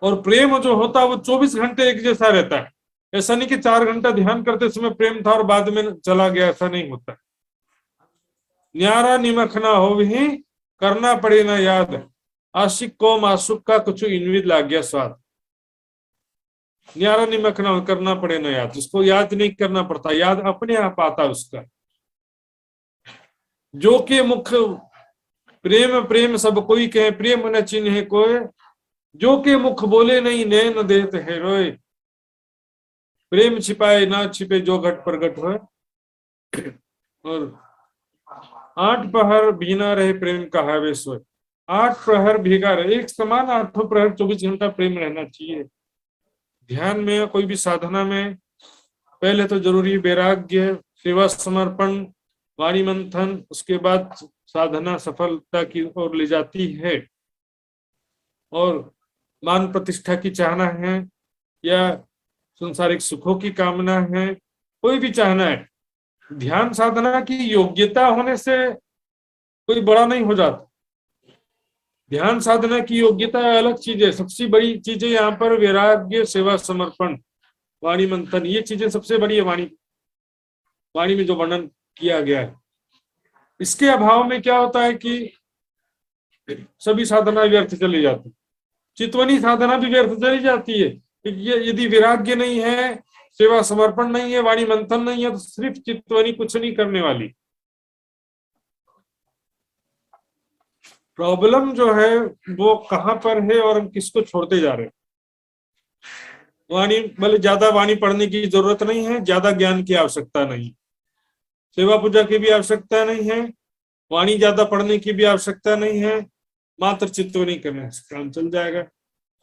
और प्रेम जो होता है वो 24 घंटे एक जैसा रहता है। ऐसा नहीं कि 4 घंटा ध्यान करते समय प्रेम था और बाद में चला गया, ऐसा नहीं होता। न्यारा निमख ना हो भी करना पड़े ना याद, आशिक को मासुक का कुछ इनविद लाग गया स्वाद। न्यारा निमख ना करना पड़े ना याद, उसको याद नहीं करना पड़ता, याद अपने आप आता उसका। जो के मुख प्रेम प्रेम सब कोई कहे, प्रेम न चिन्हे कोई, जो के मुख बोले नहीं नैन देत है रोए, प्रेम छिपाए ना छिपे जो घट पर घट होए। और 8 प्रहर भीना रहे प्रेम का हावे सोए। 8 प्रहर भीगा रहे, एक समान 8 प्रहर 24 घंटा प्रेम रहना चाहिए। ध्यान में, कोई भी साधना में पहले तो जरूरी वैराग्य, सेवा समर्पण, वाणी मंथन, उसके बाद साधना सफलता की ओर ले जाती है। और मान प्रतिष्ठा की चाहना है या संसारिक सुखों की कामना है, कोई भी चाहना है, ध्यान साधना की योग्यता होने से कोई बड़ा नहीं हो जाता। ध्यान साधना की योग्यता अलग चीज है। सबसे बड़ी चीजें यहाँ पर वैराग्य, सेवा समर्पण, वाणी मंथन, ये चीजें सबसे बड़ी है। वाणी में जो वर्णन किया गया है, इसके अभाव में क्या होता है कि सभी साधना व्यर्थ चली जाती। चितवनी साधना भी व्यर्थ चली जाती है। यदि वैराग्य नहीं है, सेवा समर्पण नहीं है, वाणी मंथन नहीं है, तो सिर्फ चितवनी कुछ नहीं करने वाली। प्रॉब्लम जो है वो कहां पर है और हम किसको छोड़ते जा रहे हैं। वाणी, भले ज्यादा वाणी पढ़ने की जरूरत नहीं है, ज्यादा ज्ञान की आवश्यकता नहीं, सेवा पूजा की भी आवश्यकता नहीं है, वाणी ज्यादा पढ़ने की भी आवश्यकता नहीं है, मात्र चितवनी करने से काम चल जाएगा।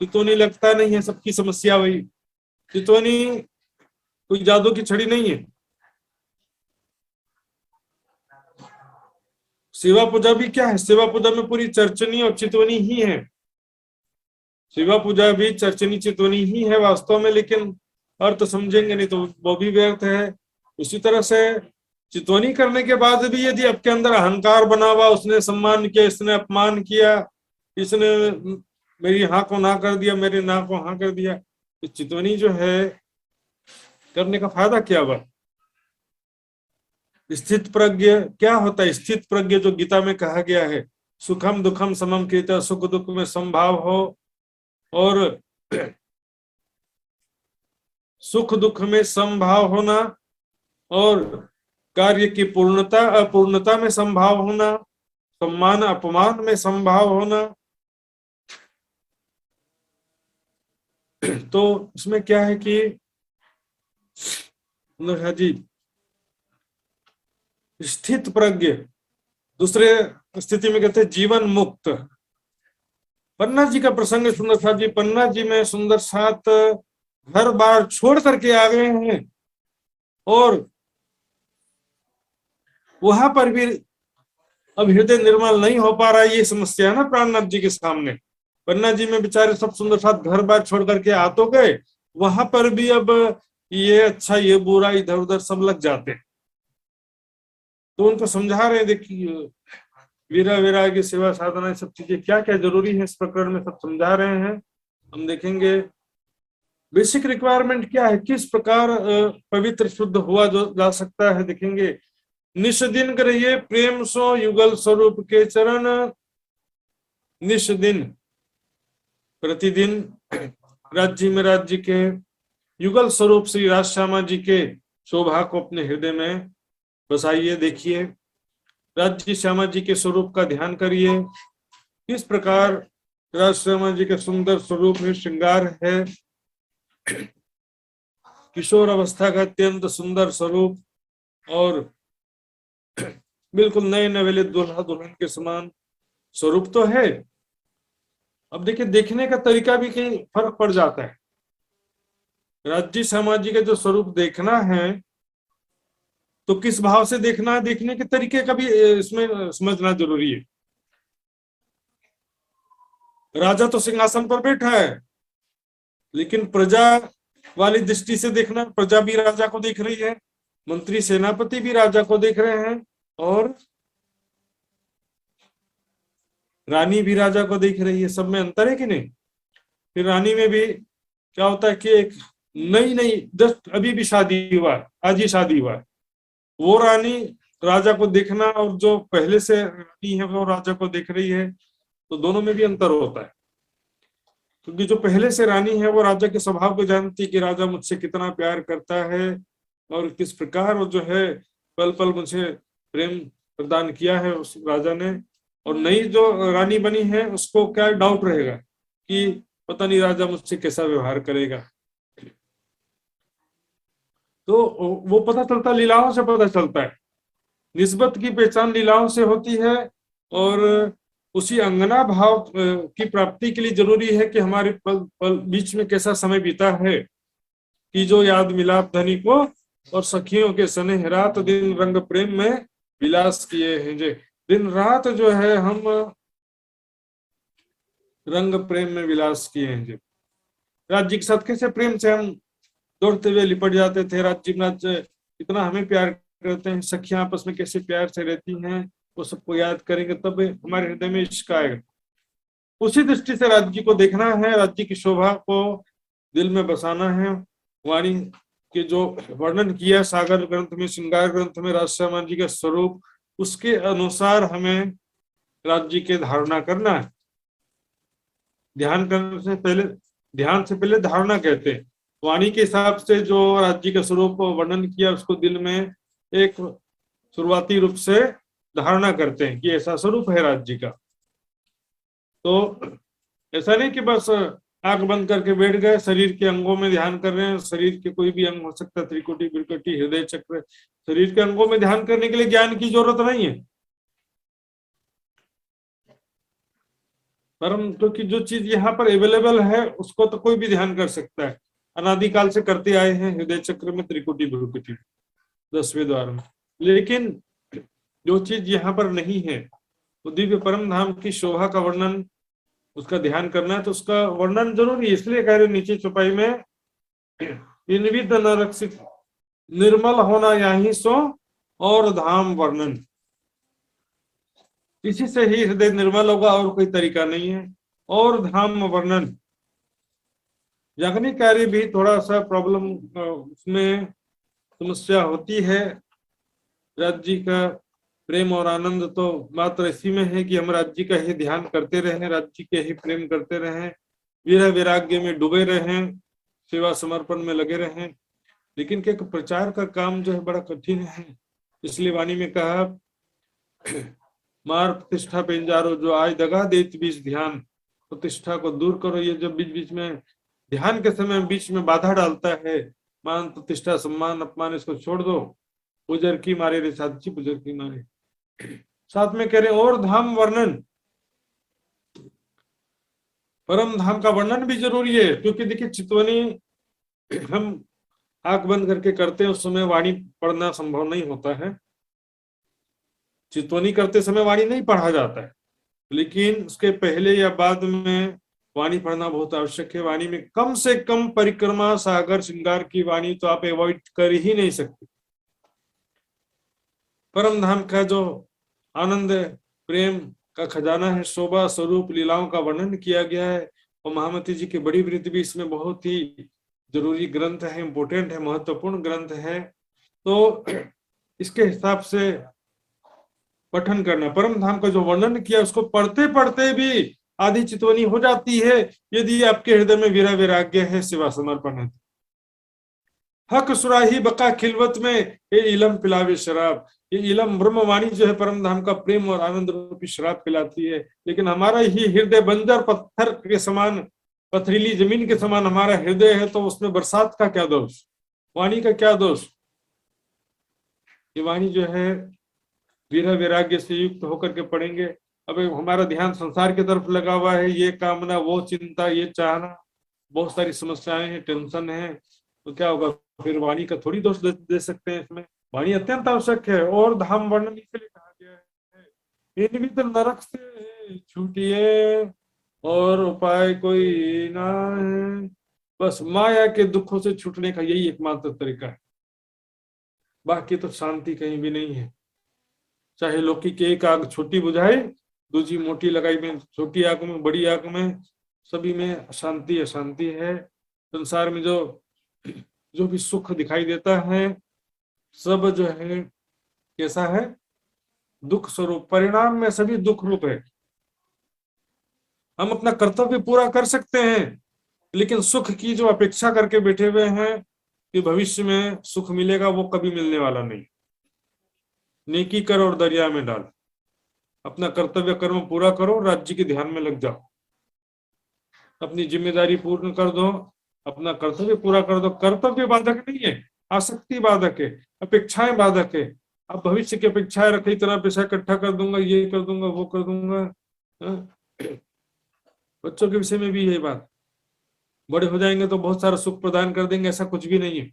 चितवनी लगता नहीं है, सबकी समस्या वही। चितवनी कोई जादू की छड़ी नहीं है। सेवा पूजा भी क्या है? सेवा पूजा में पूरी चर्चनी और चितवनी ही है। सेवा पूजा भी चर्चनी चितवनी ही है वास्तव में, लेकिन अर्थ समझेंगे नहीं तो वो भी व्यर्थ है। उसी तरह से चितवनी करने के बाद भी यदि आपके अंदर अहंकार बना हुआ, उसने सम्मान किया, इसने अपमान किया, इसने मेरी हाँ को ना कर दिया, मेरे ना को हाँ कर दिया, तो चितवनी जो है करने का फायदा क्या हुआ? स्थित प्रज्ञ क्या होता है? स्थित प्रज्ञ जो गीता में कहा गया है, सुखम दुखम समम कृत, सुख दुख में समभाव हो, और सुख दुख में समभाव होना, और कार्य की पूर्णता अपूर्णता में समभाव होना, सम्मान अपमान में समभाव होना। तो इसमें क्या है कि जी स्थित प्रज्ञ, दूसरे स्थिति में कहते हैं जीवन मुक्त। पन्ना जी का प्रसंग है सुंदर साथ जी। पन्ना जी में सुंदर साथ घर बार छोड़ करके आ गए हैं, और वहां पर भी अब हृदय निर्मल नहीं हो पा रहा है, ये समस्या है ना प्राणनाथ जी के सामने। पन्ना जी में बेचारे सब सुंदर साथ घर बार छोड़ करके आ तो गए, वहां पर भी अब ये अच्छा ये बुरा इधर उधर सब लग जाते हैं। तो उनको समझा रहे हैं, देखिए वीरा वैराग्य सेवा साधना सब चीजें क्या क्या जरूरी है इस प्रकरण में सब समझा रहे हैं। हम देखेंगे बेसिक रिक्वायरमेंट क्या है, किस प्रकार पवित्र शुद्ध हुआ जो जा सकता है। देखेंगे निष्दिन करिए प्रेम सो युगल स्वरूप के चरण, निष्दिन प्रतिदिन राज्य में राज्य के युगल स्वरूप श्री राज श्यामा जी के शोभा को अपने हृदय में बसाइए। देखिए राज्य श्यामा जी के स्वरूप का ध्यान करिए, किस प्रकार राज श्यामा जी के सुंदर स्वरूप में श्रृंगार है, किशोर अवस्था का अत्यंत सुंदर स्वरूप और बिल्कुल नए नवेले दुल्हा दुल्हन के समान स्वरूप तो है। अब देखिए देखने का तरीका भी कहीं फर्क पड़ जाता है। राज्य श्यामा जी का जो स्वरूप देखना है तो किस भाव से देखना है, देखने के तरीके का भी इसमें समझना जरूरी है। राजा तो सिंहासन पर बैठा है, लेकिन प्रजा वाली दृष्टि से देखना, प्रजा भी राजा को देख रही है, मंत्री सेनापति भी राजा को देख रहे हैं और रानी भी राजा को देख रही है। सब में अंतर है कि नहीं। फिर रानी में भी क्या होता है कि एक नई जस्ट अभी भी शादी हुआ, आज ही शादी हुआ, वो रानी राजा को देखना और जो पहले से रानी है वो राजा को देख रही है, तो दोनों में भी अंतर होता है। क्योंकि जो पहले से रानी है वो राजा के स्वभाव को जानती है कि राजा मुझसे कितना प्यार करता है और किस प्रकार वो जो है पल पल मुझे प्रेम प्रदान किया है उस राजा ने। और नई जो रानी बनी है उसको क्या डाउट रहेगा कि पता नहीं राजा मुझसे कैसा व्यवहार करेगा। तो वो पता चलता, लीलाओं से पता चलता है। निस्बत की पहचान लीलाओं से होती है और उसी अंगना भाव की प्राप्ति के लिए जरूरी है कि हमारे पल बीच में कैसा समय बीता है कि जो याद मिलाप धनी को और सखियों के स्नेह रात दिन रंग प्रेम में विलास किए हैं। जे दिन रात जो है हम रंग प्रेम में विलास किए हैं। जे राज्य के साथ कैसे प्रेम से हम दौड़ते हुए लिपट जाते थे, राज्य इतना हमें प्यार करते हैं, सखियां आपस में कैसे प्यार से रहती हैं, वो सबको याद करेंगे तब हमारे हृदय में इश्क आएगा। उसी दृष्टि से राज्य को देखना है, राज्य की शोभा को दिल में बसाना है। वाणी के जो वर्णन किया सागर ग्रंथ में, श्रृंगार ग्रंथ में राज श्यामा जी का स्वरूप, उसके अनुसार हमें राज्य के धारणा करना है। ध्यान करने से पहले, ध्यान से पहले धारणा कहते हैं। वाणी के हिसाब से जो राज्य का स्वरूप वर्णन किया उसको दिल में एक शुरुआती रूप से धारणा करते हैं कि ऐसा स्वरूप है राज्य का। तो ऐसा नहीं कि बस आंख बंद करके बैठ गए, शरीर के अंगों में ध्यान कर रहे हैं। शरीर के कोई भी अंग हो सकता है, त्रिकुटी बिरकुटी हृदय चक्र, शरीर के अंगों में ध्यान करने के लिए ज्ञान की जरूरत नहीं है। परम क्योंकि जो चीज यहाँ पर अवेलेबल है उसको तो कोई भी ध्यान कर सकता है। अनादिकाल से करते आए हैं हृदय चक्र में, त्रिकुटी बिरकुटी 10वें द्वार में। लेकिन जो चीज यहाँ पर नहीं है वो दिव्य परम धाम की शोभा का वर्णन, उसका ध्यान करना है। तो उसका वर्णन जरूरी है, इसलिए कह रहे नीचे चौपाई में इनविद न रक्षित निर्मल होना यही सो और धाम वर्णन। इसी से ही हृदय निर्मल होगा और कोई तरीका नहीं है। और धाम वर्णन याग्निक कार्य भी थोड़ा सा प्रॉब्लम उसमें समस्या होती है। राज्य का प्रेम और आनंद तो मात्र इसी में है कि हम राज्य का ही ध्यान करते रहें, राज्य के ही प्रेम करते रहें, वीर वैराग्य में डूबे रहें, सेवा समर्पण में लगे रहें। लेकिन क्या प्रचार का काम जो है बड़ा कठिन है। इसलिए वाणी में कहा मार प्रतिष्ठा पेंजारो, जो आज दगा देत बीच ध्यान, प्रतिष्ठा को दूर करो। ये जब बीच बीच में ध्यान के समय बीच में बाधा डालता है, मान प्रतिष्ठा सम्मान अपमान इसको छोड़ दो, पुजर की मारे रे साथी पुजर की मारे। साथ में कह रहे और धाम वर्णन, परम धाम का वर्णन भी जरूरी है। क्योंकि देखिए चितवनी हम आंख बंद करके करते हैं उस समय वाणी पढ़ना संभव नहीं होता है। चितवनी करते समय वाणी नहीं पढ़ा जाता है, लेकिन उसके पहले या बाद में वाणी पढ़ना बहुत आवश्यक है। वाणी में कम से कम परिक्रमा, सागर, श्रृंगार की वाणी तो आप अवॉइड कर ही नहीं सकते। परम धाम का जो आनंद प्रेम का खजाना है, शोभा स्वरूप लीलाओं का वर्णन किया गया है, और महामती जी की बड़ी वृत्ति भी इसमें बहुत ही जरूरी ग्रंथ है, इंपोर्टेंट है, महत्वपूर्ण ग्रंथ है। तो इसके हिसाब से पठन करना, परम धाम का जो वर्णन किया उसको पढ़ते पढ़ते भी आधी चितवनी हो जाती है, यदि आपके हृदय में वीरा वैराग्य है, सेवा समर्पण है। हक सुराही बका खिलवत में ये इलम पिलावे शराब, ये इलम ब्रह्मवाणी जो है परम धाम का प्रेम और आनंद रूपी शराब पिलाती है। लेकिन हमारा ही हृदय बंजर पत्थर के समान, पथरीली जमीन के समान हमारा हृदय है, तो उसमें बरसात का क्या दोष, वाणी का क्या दोष। ये वाणी जो है वीरा वैराग्य से युक्त होकर के पढ़ेंगे। अब हमारा ध्यान संसार की तरफ लगा हुआ है, ये कामना, वो चिंता, ये चाहना, बहुत सारी समस्याएं हैं, टेंशन है, तो क्या होगा फिर वाणी का थोड़ी दोष दे सकते हैं इसमें। वाणी अत्यंत आवश्यक है। और धाम वर्णन इसलिए कहा गया है, इनवित नरक से छूटिए और उपाय कोई ना है। बस माया के दुखों से छूटने का यही एकमात्र तरीका है, बाकी तो शांति कहीं भी नहीं है। चाहे लौकी की एक आग छोटी बुझाई, दूसरी मोटी लगाई में, छोटी आग में, बड़ी आग में, सभी में अशांति अशांति है। संसार में जो भी सुख दिखाई देता है, सब जो है कैसा है, दुख स्वरूप, परिणाम में सभी दुख रूप है। हम अपना कर्तव्य पूरा कर सकते हैं, लेकिन सुख की जो अपेक्षा करके बैठे हुए हैं कि भविष्य में सुख मिलेगा, वो कभी मिलने वाला नहीं। नेकी कर और दरिया में डाल, अपना कर्तव्य कर्म पूरा करो, राज्य के ध्यान में लग जाओ, अपनी जिम्मेदारी पूर्ण कर दो, अपना कर्तव्य पूरा कर दो। कर्तव्य बाधक नहीं है, आसक्ति बाधक है, अपेक्षाएं बाधक है। अब भविष्य की अपेक्षाएं रखी, इतना पैसा इकट्ठा कर दूंगा, ये कर दूंगा, वो कर दूंगा। बच्चों के विषय में भी यही बात, बड़े हो जाएंगे तो बहुत सारा सुख प्रदान कर देंगे, ऐसा कुछ भी नहीं है।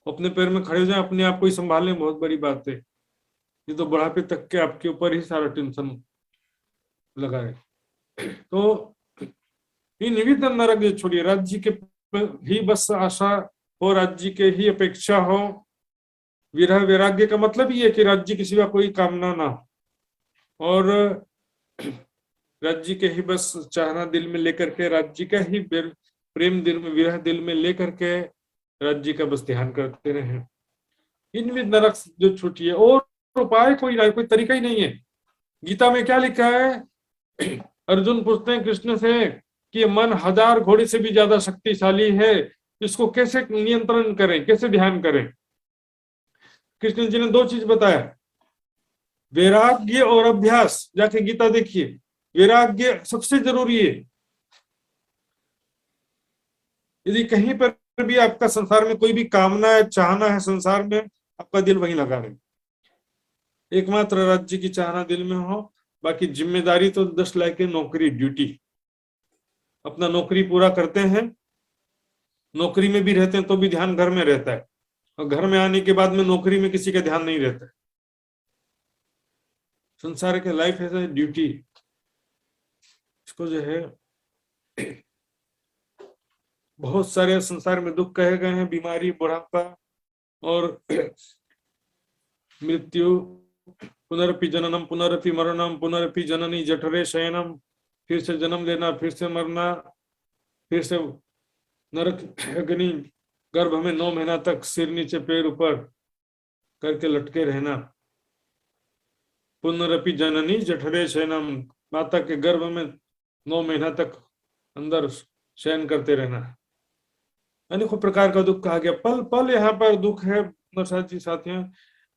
अपने पैर में खड़े हो जाए, अपने आप को ही संभालने बहुत बड़ी बात है। ये तो बुढ़ापे तक के आपके ऊपर ही सारा टेंशन लगा है। तो ये निवेदन नरक छोड़िए, राज्य के ही बस आशा हो, राज्य के ही अपेक्षा हो। विरह वैराग्य का मतलब ये है कि राज्य के सिवा कोई कामना ना हो, और राज्य के ही बस चाहना दिल में लेकर के, राज्य का ही प्रेम दिल में, विरह दिल में लेकर के राज्य का बस ध्यान करते रहे। इनमें नरक जो छूटिए, और उपाय कोई तरीका ही नहीं है। गीता में क्या लिखा है? अर्जुन पूछते हैं कृष्ण से कि मन 1000 घोड़े से भी ज्यादा शक्तिशाली है, इसको कैसे नियंत्रण करें, कैसे ध्यान करें? कृष्ण जी ने 2 चीज बताया, वैराग्य और अभ्यास। जाके गीता देखिए, वैराग्य सबसे जरूरी है। यदि कहीं पर भी आपका संसार में कोई भी कामना है, चाहना है, संसार में आपका दिल वहीं लगा रहे, एकमात्र राज्य की चाहना दिल में हो, बाकी जिम्मेदारी तो 10 लाख की नौकरी, ड्यूटी, अपना नौकरी पूरा करते हैं, नौकरी में भी रहते हैं तो भी ध्यान घर में रहता है, और घर में आने के बाद में नौकरी में किसी का ध्यान नहीं रहता है। संसार के लाइफ है ड्यूटी, इसको जो है बहुत सारे संसार में दुख कहे गए हैं, बीमारी, बुढ़ापा और मृत्यु, पुनरपि जननम पुनरपि मरणम, पुनरपि जननी जठरे शयनम, फिर से जन्म लेना, फिर से मरना, फिर से नरक अग्नि गर्भ में 9 महीना तक सिर नीचे पैर ऊपर करके लटके रहना। पुनरपि जननी जठरे शयनम, माता के गर्भ में 9 महीना तक अंदर शयन करते रहना। अनेकों प्रकार का दुख कहा गया, पल पल यहाँ पर दुख है। जी साथियों,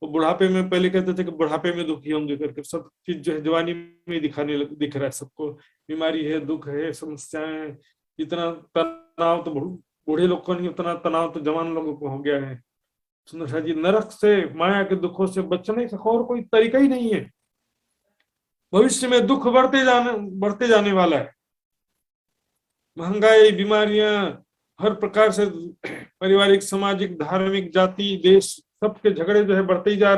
वो बुढ़ापे में पहले कहते थे कि बुढ़ापे में दुखी होंगे करके, सब चीज जो है जवानी में दिख रहा है सबको, बीमारी है, दुख है, समस्याएं, इतना तनाव तो बूढ़े लोग को नहीं, उतना तनाव तो जवान लोगों को हो गया है। सुंदर जी, नरक से, माया के दुखों से बचने का और कोई तरीका ही नहीं है। भविष्य में दुख बढ़ते जाने वाला है, महंगाई, बीमारियां, हर प्रकार से पारिवारिक, सामाजिक, धार्मिक, जाति, देश, सबके झगड़े जो है बढ़ते ही जा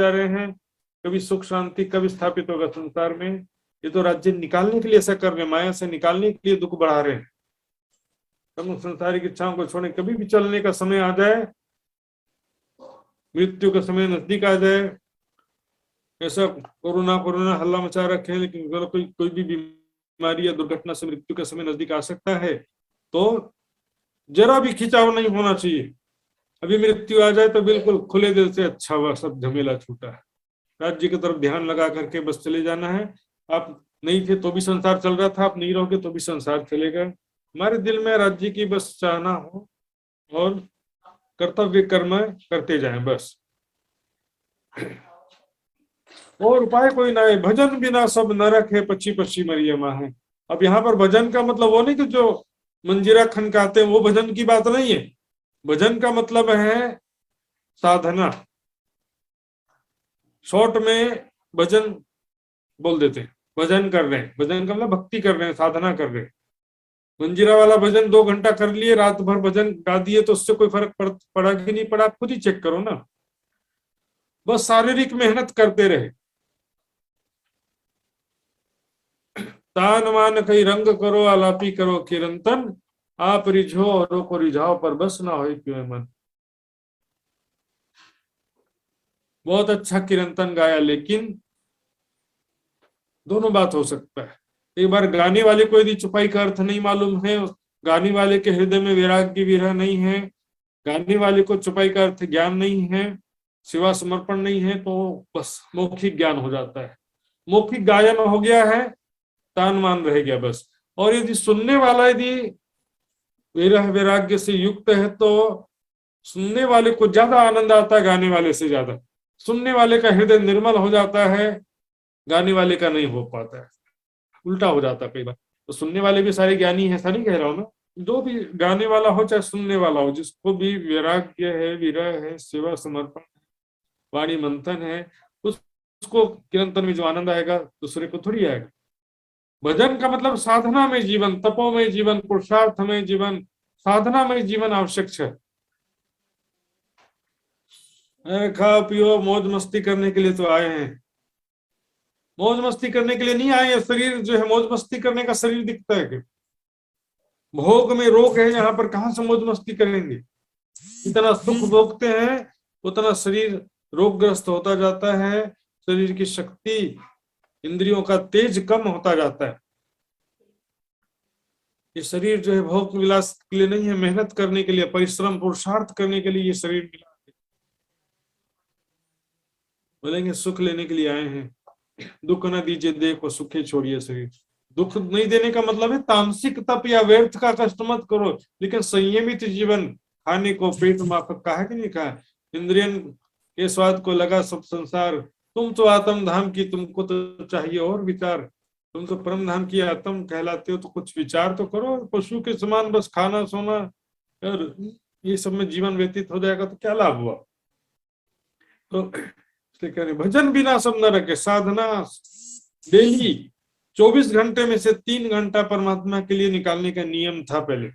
रहे हैं। कभी सुख शांति कभी स्थापित होगा संसार में? ये तो राज्य निकालने के लिए ऐसा कर रहे हैं, माया से निकालने के लिए दुख बढ़ा रहे हैं। हम संसारिक इच्छाओं को छोड़े, कभी भी चलने का समय आ जाए, मृत्यु का समय नजदीक आ जाए, ऐसा कोरोना हल्ला मचा रखे हैं, लेकिन अगर कोई भी बीमारी या दुर्घटना से मृत्यु का समय नजदीक आ सकता है तो जरा भी खिंचाव नहीं होना चाहिए। अभी मृत्यु आ जाए तो बिल्कुल खुले दिल से अच्छा हुआ, सब झमेला छूटा है, राज्य की तरफ ध्यान लगा करके बस चले जाना है। आप नहीं थे तो भी संसार चल रहा था, आप नहीं रहोगे तो भी संसार चलेगा। हमारे दिल में राज्य की बस चाहना हो और कर्तव्य कर्म करते जाएं बस, और उपाय कोई ना है। भजन बिना सब नरक है, पची पची मरियमा है। अब यहाँ पर भजन का मतलब वो नहीं कि जो मंजीरा खनकाते हैं वो भजन की बात नहीं है। भजन का मतलब है साधना। शॉर्ट में भजन बोल देते हैं, भजन कर रहे हैं। भजन का मतलब भक्ति कर रहे हैं, साधना कर रहे हैं। मंजीरा वाला भजन 2 घंटा कर लिए, रात भर भजन गा दिए तो उससे कोई फर्क पड़ा कि नहीं पड़ा, खुद ही चेक करो ना। बस शारीरिक मेहनत करते रहे। तान मान कई रंग करो, आलापी करो किरंतन, आप रिझो औरों को रिझाओ, पर बस ना हो क्यों मन। बहुत अच्छा किरंतन गाया, लेकिन दोनों बात हो सकता है। एक बार गाने वाले को यदि चुपाई का अर्थ नहीं मालूम है, गाने वाले के हृदय में वैराग्य विरह नहीं है, गाने वाले को चुपाई का अर्थ ज्ञान नहीं है, सेवा समर्पण नहीं है, तो बस मौखिक ज्ञान हो जाता है, मौखिक गायन हो गया है, तान मान रह गया बस। और यदि सुनने वाला यदि विरह वैराग्य से युक्त है तो सुनने वाले को ज्यादा आनंद आता है गाने वाले से ज्यादा। सुनने वाले का हृदय निर्मल हो जाता है, गाने वाले का नहीं हो पाता है, उल्टा हो जाता है कई बार। तो सुनने वाले भी सारे ज्ञानी है, ऐसा नहीं कह रहा हूं ना। जो भी गाने वाला हो चाहे सुनने वाला हो, जिसको भी वैराग्य है, विरह है, सेवा समर्पण, वाणी मंथन है, उसको किरंतन में जो आनंद आएगा दूसरे को थोड़ी आएगा। भजन का मतलब साधना में जीवन, तपो में जीवन, पुरुषार्थ में जीवन, साधना में जीवन आवश्यक है। खाओ पियो मौज मस्ती करने के लिए तो आए हैं, मौज मस्ती करने के लिए नहीं आए हैं। शरीर जो है मौज मस्ती करने का शरीर दिखता है कि भोग में रोग है, यहाँ पर कहां से मौज मस्ती करेंगे। इतना सुख भोगते हैं उतना शरीर रोगग्रस्त होता जाता है, शरीर की शक्ति, इंद्रियों का तेज कम होता जाता है। ये शरीर जो है भोग विलास के लिए नहीं है, मेहनत करने के लिए, परिश्रम पुरुषार्थ करने के लिए ये शरीर मिला। बोलेंगे सुख लेने के लिए आए हैं, दुख न दीजिए देखो सुखे छोड़िए शरीर। दुख नहीं देने का मतलब है तामसिक तप या व्यर्थ का कष्ट मत करो, लेकिन संयमित जीवन। खाने को पेट माफक कहा कि नहीं कहा, इंद्रियन के स्वाद को लगा सब संसार, तुम तो आत्म धाम की, तुमको तो चाहिए और विचार, तुम तो परम धाम की आत्म कहलाते हो, तो कुछ विचार तो करो। पशु के समान बस खाना सोना और ये सब में जीवन व्यतीत हो जाएगा तो क्या लाभ हुआ। तो इसलिए कह रहे भजन बिना सब न रखे। साधना डेली 24 घंटे में से 3 घंटा परमात्मा के लिए निकालने का नियम था पहले।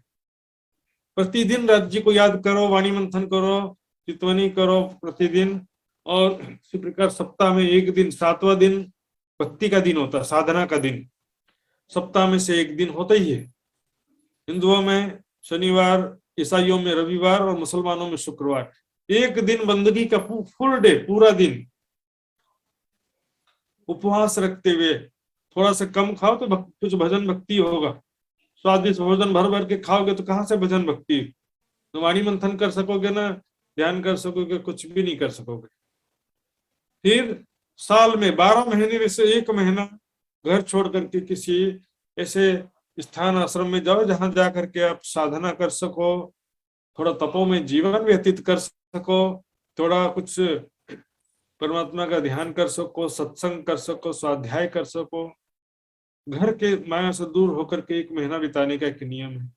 प्रतिदिन राज्य को याद करो, वाणी मंथन करो, चितवनी करो प्रतिदिन। और इसी प्रकार सप्ताह में एक दिन, 7वां दिन भक्ति का दिन होता है, साधना का दिन। सप्ताह में से एक दिन होता ही है। हिंदुओं में शनिवार, ईसाइयों में रविवार और मुसलमानों में शुक्रवार। एक दिन बंदगी का फुल डे, पूरा दिन उपवास रखते हुए थोड़ा सा कम खाओ तो कुछ भजन भक्ति होगा। स्वादिष्ट भोजन भर भर के खाओगे तो कहाँ से भजन भक्ति। तो वाणी मंथन कर सकोगे ना, ध्यान कर सकोगे, कुछ भी नहीं कर सकोगे। फिर साल में 12 महीने में से 1 महीना घर छोड़ करके किसी ऐसे स्थान आश्रम में जाओ जहां जा करके आप साधना कर सको, थोड़ा तपों में जीवन व्यतीत कर सको, थोड़ा कुछ परमात्मा का ध्यान कर सको, सत्संग कर सको, स्वाध्याय कर सको। घर के माया से दूर होकर के 1 महीना बिताने का एक नियम है,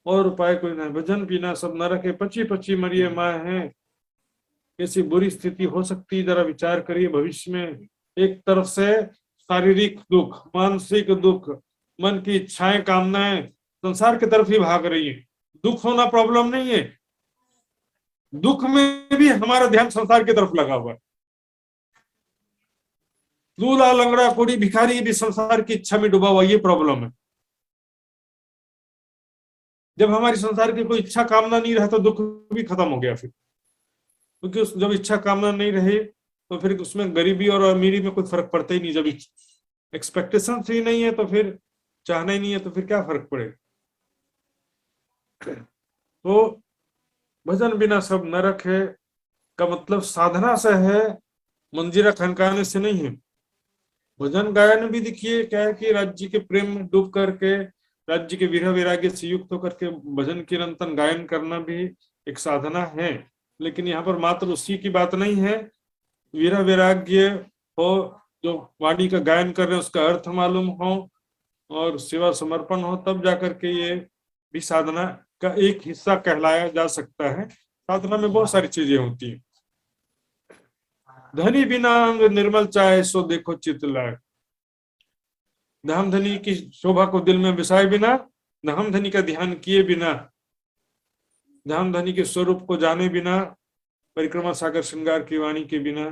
और उपाय कोई नहीं। भजन पीना सब न रखे, पची पची मरिए माँ है। कैसी बुरी स्थिति हो सकती है जरा विचार करिए भविष्य में। एक तरफ से शारीरिक दुख, मानसिक दुख, मन की इच्छाएं कामनाएं संसार की तरफ ही भाग रही है, दुख होना प्रॉब्लम नहीं है, दुख में भी हमारा ध्यान संसार की तरफ लगा हुआ है। लूला लंगड़ा कोड़ी भिखारी भी संसार की इच्छा में डूबा हुआ, ये प्रॉब्लम है। जब हमारी संसार की कोई इच्छा कामना नहीं रहा तो दुख भी खत्म हो गया फिर, क्योंकि जब इच्छा कामना नहीं रही तो फिर उसमें गरीबी और अमीरी में कोई फर्क पड़ता ही नहीं। जब एक्सपेक्टेशन ही नहीं है तो फिर चाहना ही नहीं है तो फिर क्या फर्क पड़ेगा। तो भजन बिना सब नरक है का मतलब साधना से है, मंजीरा खनकाने से नहीं है। भजन गायन भी देखिए क्या है कि राज्य के प्रेम में डूब करके, राज्य के विरह वैराग्य से युक्त होकर के भजन कीर्तन गायन करना भी एक साधना है। लेकिन यहाँ पर मात्र उसी की बात नहीं है, विरह वैराग्य हो, जो वाणी का गायन कर रहे हैं उसका अर्थ मालूम हो और सेवा समर्पण हो, तब जाकर के ये भी साधना का एक हिस्सा कहलाया जा सकता है। साधना में बहुत सारी चीजें होती हैं। धनी बिना अंग निर्मल चाहे सो देखो चित लाए। धाम धनी की शोभा को दिल में बसाए बिना, धाम धनी का ध्यान किए बिना, धाम धनी के स्वरूप को जाने बिना, परिक्रमा सागर श्रृंगार की वाणी के बिना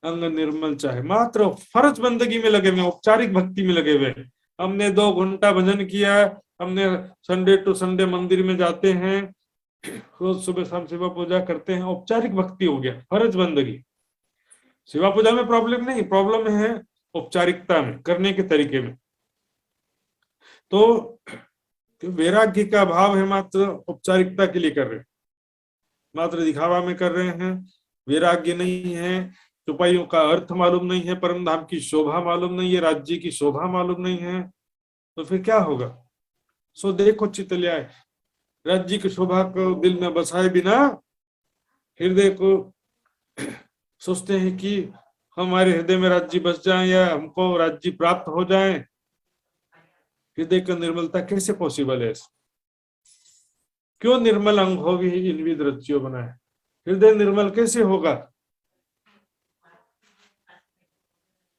अंग निर्मल चाहे। मात्र फर्ज बंदगी में लगे हुए, औपचारिक भक्ति में लगे हुए। हमने 2 घंटा भजन किया, हमने संडे टू संडे मंदिर में जाते हैं, रोज सुबह शाम सेवा पूजा करते हैं, औपचारिक भक्ति हो गया, फर्ज बंदगी। सेवा पूजा में प्रॉब्लम नहीं, प्रॉब्लम है औपचारिकता में, करने के तरीके में। तो वैराग्य का भाव है, मात्र औपचारिकता के लिए कर रहे हैं, मात्र दिखावा में कर रहे हैं, वैराग्य नहीं है, चौपाइयों का अर्थ मालूम नहीं है, परम धाम की शोभा मालूम नहीं है, राज्य की शोभा मालूम नहीं है, तो फिर क्या होगा। सो देखो चित ल्याए, राज्य की शोभा को दिल में बसाए बिना, हृदय को सोचते हैं कि हमारे हृदय में राज्य बस जाए या हमको राज्य प्राप्त हो जाए। हृदय की निर्मलता कैसे पॉसिबल है? क्यों निर्मल अंग हो भी इनविद रच्यो बनाए, हृदय निर्मल कैसे होगा?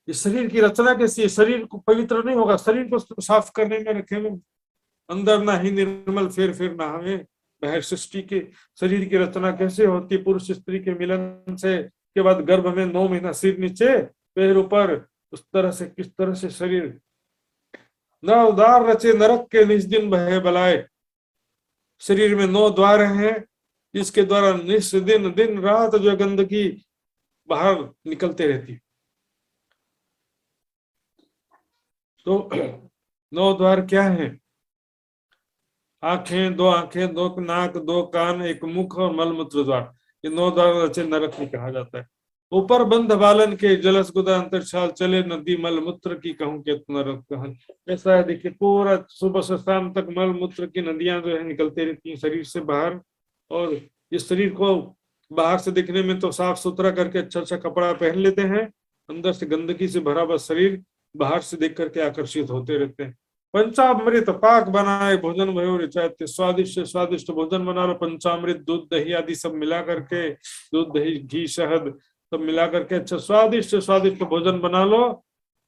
इस शरीर की रचना कैसी है? शरीर को पवित्र नहीं होगा, शरीर को साफ करने में रखे में अंदर ना ही निर्मल फिर ना हमें बाहर सृष्टि के शरीर की रचना कैसे होती? पुरुष स्त्री के मिलन से के बाद गर्भ में 9 महीना सिर नीचे पैर ऊपर, उस तरह से किस तरह से शरीर न उदार रचे नरक के निज दिन बहे बलाए। शरीर में 9 द्वार हैं जिसके द्वारा निस दिन रात जो गंदगी बाहर निकलते रहती। तो 9 द्वार क्या है? आंखें, 2 आंखें, 2 नाक, 2 कान, 1 मुख और मलमूत्र द्वार, ये 9 द्वार रचे नरक में कहा जाता है। ऊपर बंध बालन के जलस गुदा अंतरछाल चले नदी मलमूत्र की कहूं के नरक कहन। ऐसा है, देखिए पूरा सुबह से शाम तक मलमूत्र की नदियां जो है निकलती रहती हैं शरीर से बाहर, और इस शरीर को बाहर से दिखने में तो साफ सुथरा करके अच्छा कपड़ा पहन लेते हैं, अंदर से गंदगी से भरा हुआ शरीर बाहर से देख करके आकर्षित होते रहते हैं। पंचामृत पाक बनाए भोजन भयो रिचाते, स्वादिष्ट स्वादिष्ट भोजन बना लो, पंचामृत दूध दही आदि सब मिला करके, दूध दही घी शहद सब मिला करके अच्छा स्वादिष्ट स्वादिष्ट भोजन बना लो।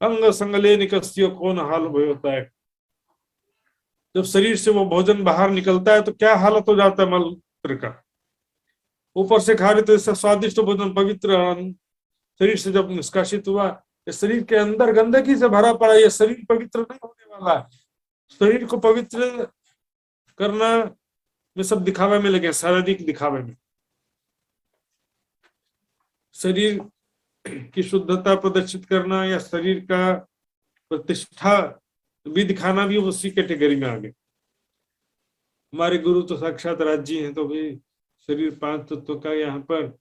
अंग संगले निकस्तियों कौन हाल भयो होता है। जब शरीर से वो भोजन बाहर निकलता है तो क्या हालत हो जाता है मलमूत्र का। ऊपर से खा रहे तो इससे स्वादिष्ट भोजन पवित्र शरीर से जब निष्कासित हुआ, इस शरीर के अंदर गंदगी से भरा पड़ा, ये शरीर पवित्र नहीं होने वाला है। शरीर को पवित्र करना में सब दिखावे में लगे, शारीरिक दिखावे में। शरीर की शुद्धता प्रदर्शित करना या शरीर का प्रतिष्ठा भी दिखाना भी उसी कैटेगरी में आ गए। हमारे गुरु तो साक्षात राज्य हैं, तो भी शरीर 5 तत्व का, यहाँ पर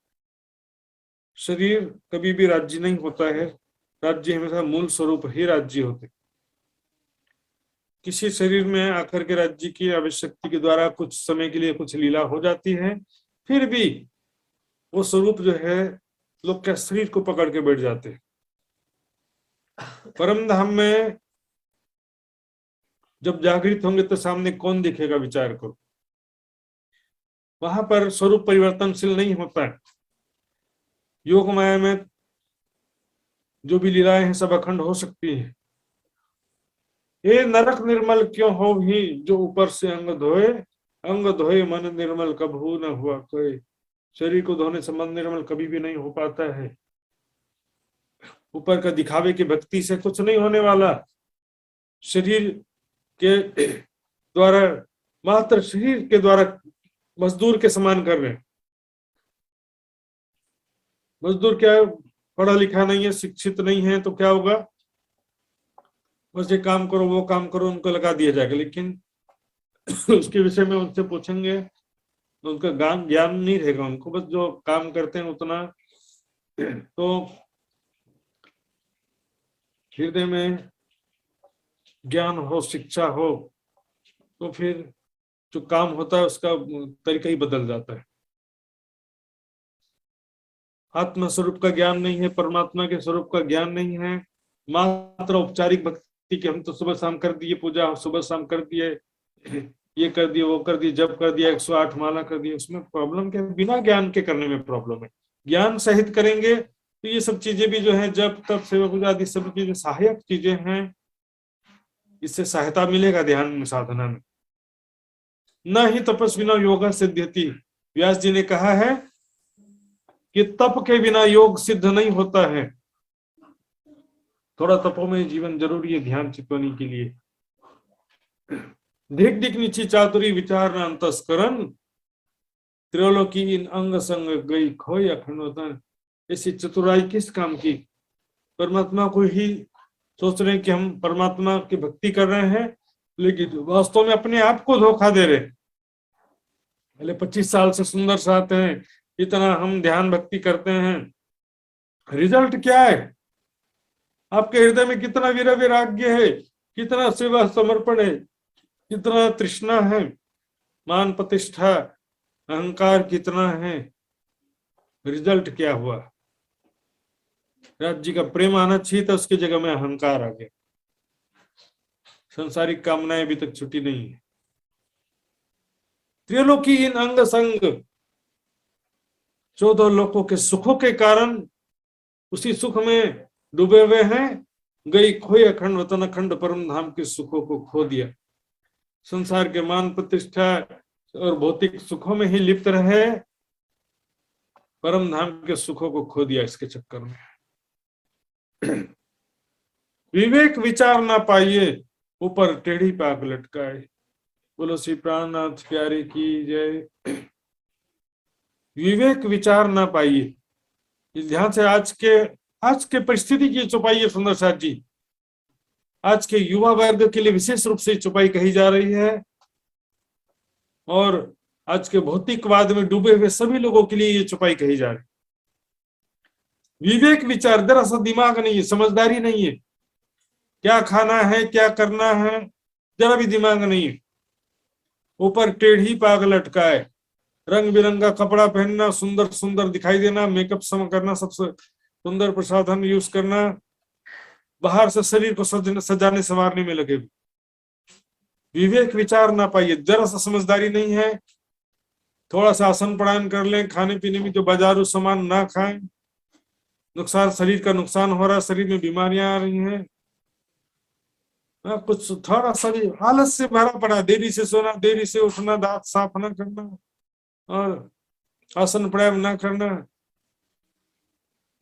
शरीर कभी भी राज्य नहीं होता है, राज्य हमेशा मूल स्वरूप ही राज्य होते। किसी शरीर में आकर के राज्य की आवश्यकता के द्वारा कुछ समय के लिए कुछ लीला हो जाती है, फिर भी वो स्वरूप जो है लोग क्या शरीर को पकड़ के बैठ जाते हैं। परम धाम में जब जागृत होंगे तो सामने कौन दिखेगा, विचार करो। वहां पर स्वरूप परिवर्तनशील नहीं होता है। योग माया में जो भी लीलाएं हैं सब अखंड हो सकती हैं, हे नरक निर्मल क्यों हो भी, जो ऊपर से अंग धोए मन निर्मल कभू न हुआ कोई। शरीर को धोने से मन निर्मल कभी भी नहीं हो पाता है। ऊपर का दिखावे की भक्ति से कुछ नहीं होने वाला। शरीर के द्वारा, मात्र शरीर के द्वारा मजदूर के समान कर रहे हैं। मजदूर क्या है, पढ़ा लिखा नहीं है, शिक्षित नहीं है, तो क्या होगा, बस ये काम करो वो काम करो, उनको लगा दिया जाएगा। लेकिन उसके विषय में उनसे पूछेंगे तो उनका ज्ञान नहीं रहेगा उनको, बस जो काम करते हैं उतना। तो हृदय में ज्ञान हो, शिक्षा हो, तो फिर जो काम होता है उसका तरीका ही बदल जाता है। आत्म स्वरूप का ज्ञान नहीं है, परमात्मा के स्वरूप का ज्ञान नहीं है, मात्र औपचारिक भक्ति की हम तो सुबह शाम कर दिए पूजा, सुबह शाम कर दिए, ये कर दिए वो कर दिए, जब कर दिया 108 माला कर दिए। उसमें प्रॉब्लम क्या है, बिना ज्ञान के करने में प्रॉब्लम है। ज्ञान सहित करेंगे तो ये सब चीजें भी जो है, जब तब सेवा पूजा आदि सब चीजें सहायक चीजें हैं, इससे सहायता मिलेगा ध्यान में, साधना में। न ही तपस्विना योगा सिद्ध्यति, व्यास जी ने कहा है कि तप के बिना योग सिद्ध नहीं होता है। थोड़ा तपो में जीवन जरूरी है ध्यान चितवनी के लिए। धिक धिक नीची चातुरी विचार न अंतस्करण, त्रिलोकी इन अंग संग गई खोई अखंडोतन। ऐसी चतुराई किस काम की, परमात्मा को ही सोच रहे हैं कि हम परमात्मा की भक्ति कर रहे हैं, लेकिन वास्तव में अपने आप को धोखा दे रहे। पहले 25 साल से सुंदर साथ हैं, इतना हम ध्यान भक्ति करते हैं, रिजल्ट क्या है? आपके हृदय में कितना वीर वैराग्य है, कितना सेवा समर्पण है, कितना तृष्णा है, मान प्रतिष्ठा अहंकार कितना है, रिजल्ट क्या हुआ? राज्य का प्रेम आना चाहिए था, उसकी जगह में अहंकार आ गया। सांसारिक कामनाएं अभी तक छुटी नहीं है। त्रिलोकी इन अंग संग, 14 लोकों के सुखों के कारण उसी सुख में डूबे हुए हैं। गई खोई अखंड वतन, अखंड परम धाम के सुखों को खो दिया। संसार के मान प्रतिष्ठा और भौतिक सुखों में ही लिप्त रहे, परम धाम के सुखों को खो दिया इसके चक्कर में। विवेक विचार ना पाइए, ऊपर टेढ़ी पाग लटकाए। बोलो श्री प्राणनाथ प्यारे की जय। विवेक विचार ना पाइए, इस ध्यान से आज के परिस्थिति की चौपाई है सुंदर साथ जी। आज के युवा वर्ग के लिए विशेष रूप से चौपाई कही जा रही है, और आज के भौतिकवाद में डूबे हुए सभी लोगों के लिए ये चौपाई कही जा रही है। विवेक विचार, दरअसल दिमाग नहीं है, समझदारी नहीं है, क्या खाना है क्या करना है जरा भी दिमाग नहीं है। ऊपर टेढ़ी पाग लटकाए, रंग बिरंगा कपड़ा पहनना, सुंदर सुंदर दिखाई देना, मेकअप सम करना, सबसे सुंदर प्रसाधन यूज करना, बाहर से शरीर को सजाने संवारने में लगे। विवेक विचार ना पाइए, जरा सा समझदारी नहीं है। थोड़ा सा आसन प्राणायाम कर लें, खाने पीने में जो बाजारू सामान ना खाएं, नुकसान, शरीर का नुकसान हो रहा है, शरीर में बीमारियां आ रही हैं। कुछ थोड़ा सा भी आलस से भरा पड़ा, देरी से सोना, देरी से उठना, दांत साफ ना करना और आसन प्राणायाम ना करना,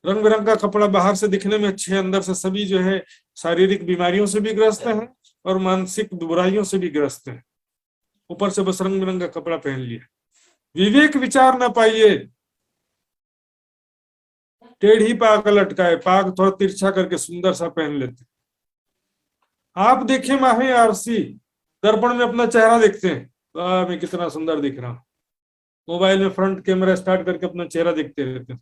रंग बिरंगा कपड़ा बाहर से दिखने में अच्छे, अंदर से सभी जो है शारीरिक बीमारियों से भी ग्रस्त हैं और मानसिक बुराइयों से भी ग्रस्त हैं। ऊपर से बस रंग बिरंगा कपड़ा पहन लिया। विवेक विचार ना पाइए, टेढ़ी पाग लटकाए, पाग थोड़ा तिरछा करके सुंदर सा पहन लेते। आप देखें माहे आरसी, दर्पण में अपना चेहरा देखते हैं, वाह मैं कितना सुंदर दिख रहा हूं। मोबाइल में फ्रंट कैमरा स्टार्ट करके अपना चेहरा देखते रहते हैं।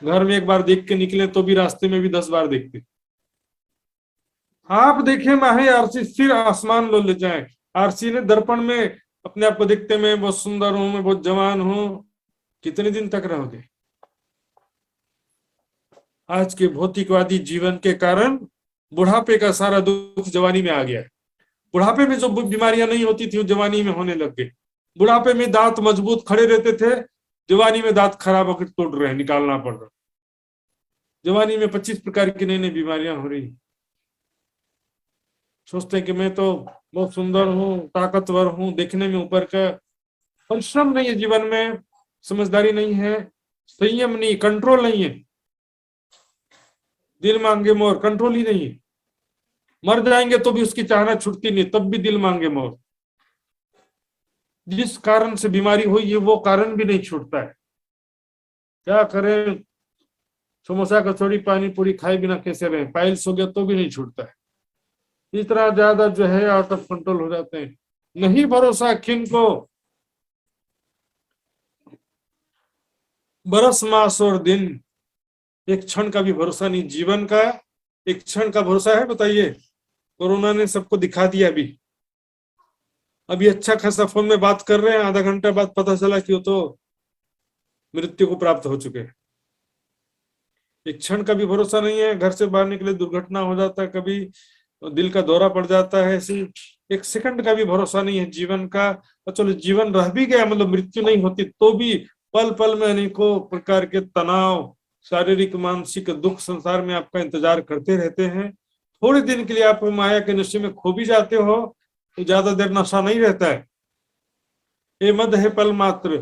घर में एक बार देख के निकले तो भी रास्ते में भी 10 बार देखते। आप देखें माहे आरसी, फिर आसमान लो ले जाए। आरसी ने दर्पण में अपने आप को देखते, मैं बहुत सुंदर हूं, मैं बहुत जवान हूं, कितने दिन तक रहोगे? आज के भौतिकवादी जीवन के कारण बुढ़ापे का सारा दुख जवानी में आ गया है। बुढ़ापे में जो बीमारियां नहीं होती थी वो जवानी में होने लग गई। बुढ़ापे में दांत मजबूत खड़े रहते थे, जवानी में दांत खराब होकर टूट रहे हैं, निकालना पड़ रहा। जवानी में 25 प्रकार की नई नई बीमारियां हो रही। सोचते हैं कि मैं तो बहुत सुंदर हूँ, ताकतवर हूँ, देखने में ऊपर का। परिश्रम नहीं है जीवन में, समझदारी नहीं है, संयम नहीं, कंट्रोल नहीं है। दिल मांगे मोर, कंट्रोल ही नहीं है। मर जाएंगे तो भी उसकी चाहना छूटती नहीं, तब भी दिल मांगे मोर। जिस कारण से बीमारी हुई है वो कारण भी नहीं छूटता है। क्या करें, समोसा कचौड़ी पानी पूरी खाए बिना कैसे रहे, पाइल्स हो गया तो भी नहीं छूटता है। इतना ज्यादा जो है आउट ऑफ कंट्रोल हो जाते हैं। नहीं भरोसा किन को, बरस मास और दिन, एक क्षण का भी भरोसा नहीं। जीवन का एक क्षण का भरोसा है? बताइए। कोरोना ने सबको दिखा दिया। अभी अच्छा खासा फोन में बात कर रहे हैं, आधा घंटा बाद पता चला कि वो तो मृत्यु को प्राप्त हो चुके हैं। एक क्षण का भी भरोसा नहीं है। घर से बाहर निकले दुर्घटना हो जाता है, कभी दिल का दौरा पड़ जाता है। ऐसी एक सेकंड का भी भरोसा नहीं है जीवन का। और चलो जीवन रह भी गया, मतलब मृत्यु नहीं होती, तो भी पल पल में अनेकों प्रकार के तनाव, शारीरिक मानसिक दुख संसार में आपका इंतजार करते रहते हैं। थोड़े दिन के लिए आप माया के नशे में खो भी जाते हो तो ज्यादा देर नशा नहीं रहता है। ये मद है पल मात्र,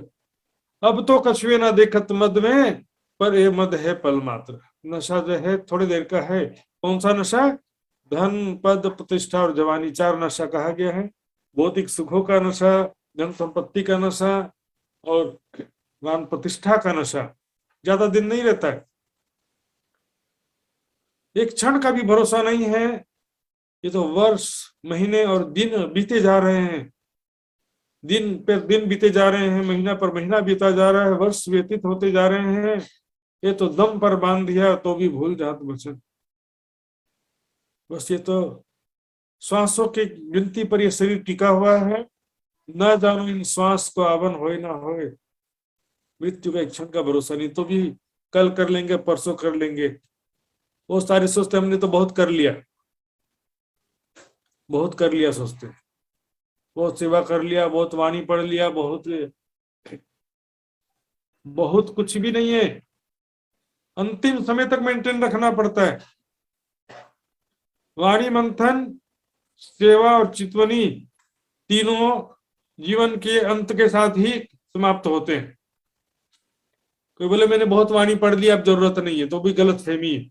अब तो कछुए ना देखत मद में, पर ये मद है पल मात्र। नशा जो है थोड़ी देर का है। कौन सा नशा? धन, पद, प्रतिष्ठा और जवानी, 4 नशा कहा गया है। भौतिक सुखों का नशा, धन संपत्ति का नशा और मान प्रतिष्ठा का नशा ज्यादा दिन नहीं रहता है। एक क्षण का भी भरोसा नहीं है। ये तो वर्ष, महीने और दिन बीते जा रहे हैं। दिन पर दिन बीते जा रहे हैं, महीना पर महीना बीता जा रहा है, वर्ष व्यतीत होते जा रहे हैं। ये तो दम पर बांध दिया तो भी भूल जात वचन। बस ये तो श्वासों की गिनती पर ये शरीर टिका हुआ है। ना जानो इन श्वास को आवन होए ना होए। मृत्यु का एक क्षण का भरोसा नहीं, तो भी कल कर लेंगे, परसों कर लेंगे। वो सारे सोचते हमने तो बहुत कर लिया, बहुत कर लिया सोचते, बहुत सेवा कर लिया, बहुत वाणी पढ़ लिया, बहुत कुछ भी नहीं है। अंतिम समय तक मेंटेन रखना पड़ता है। वाणी, मंथन, सेवा और चितवनी तीनों जीवन के अंत के साथ ही समाप्त होते हैं। कोई बोले मैंने बहुत वाणी पढ़ ली, अब जरूरत नहीं है, तो भी गलत फहमी है।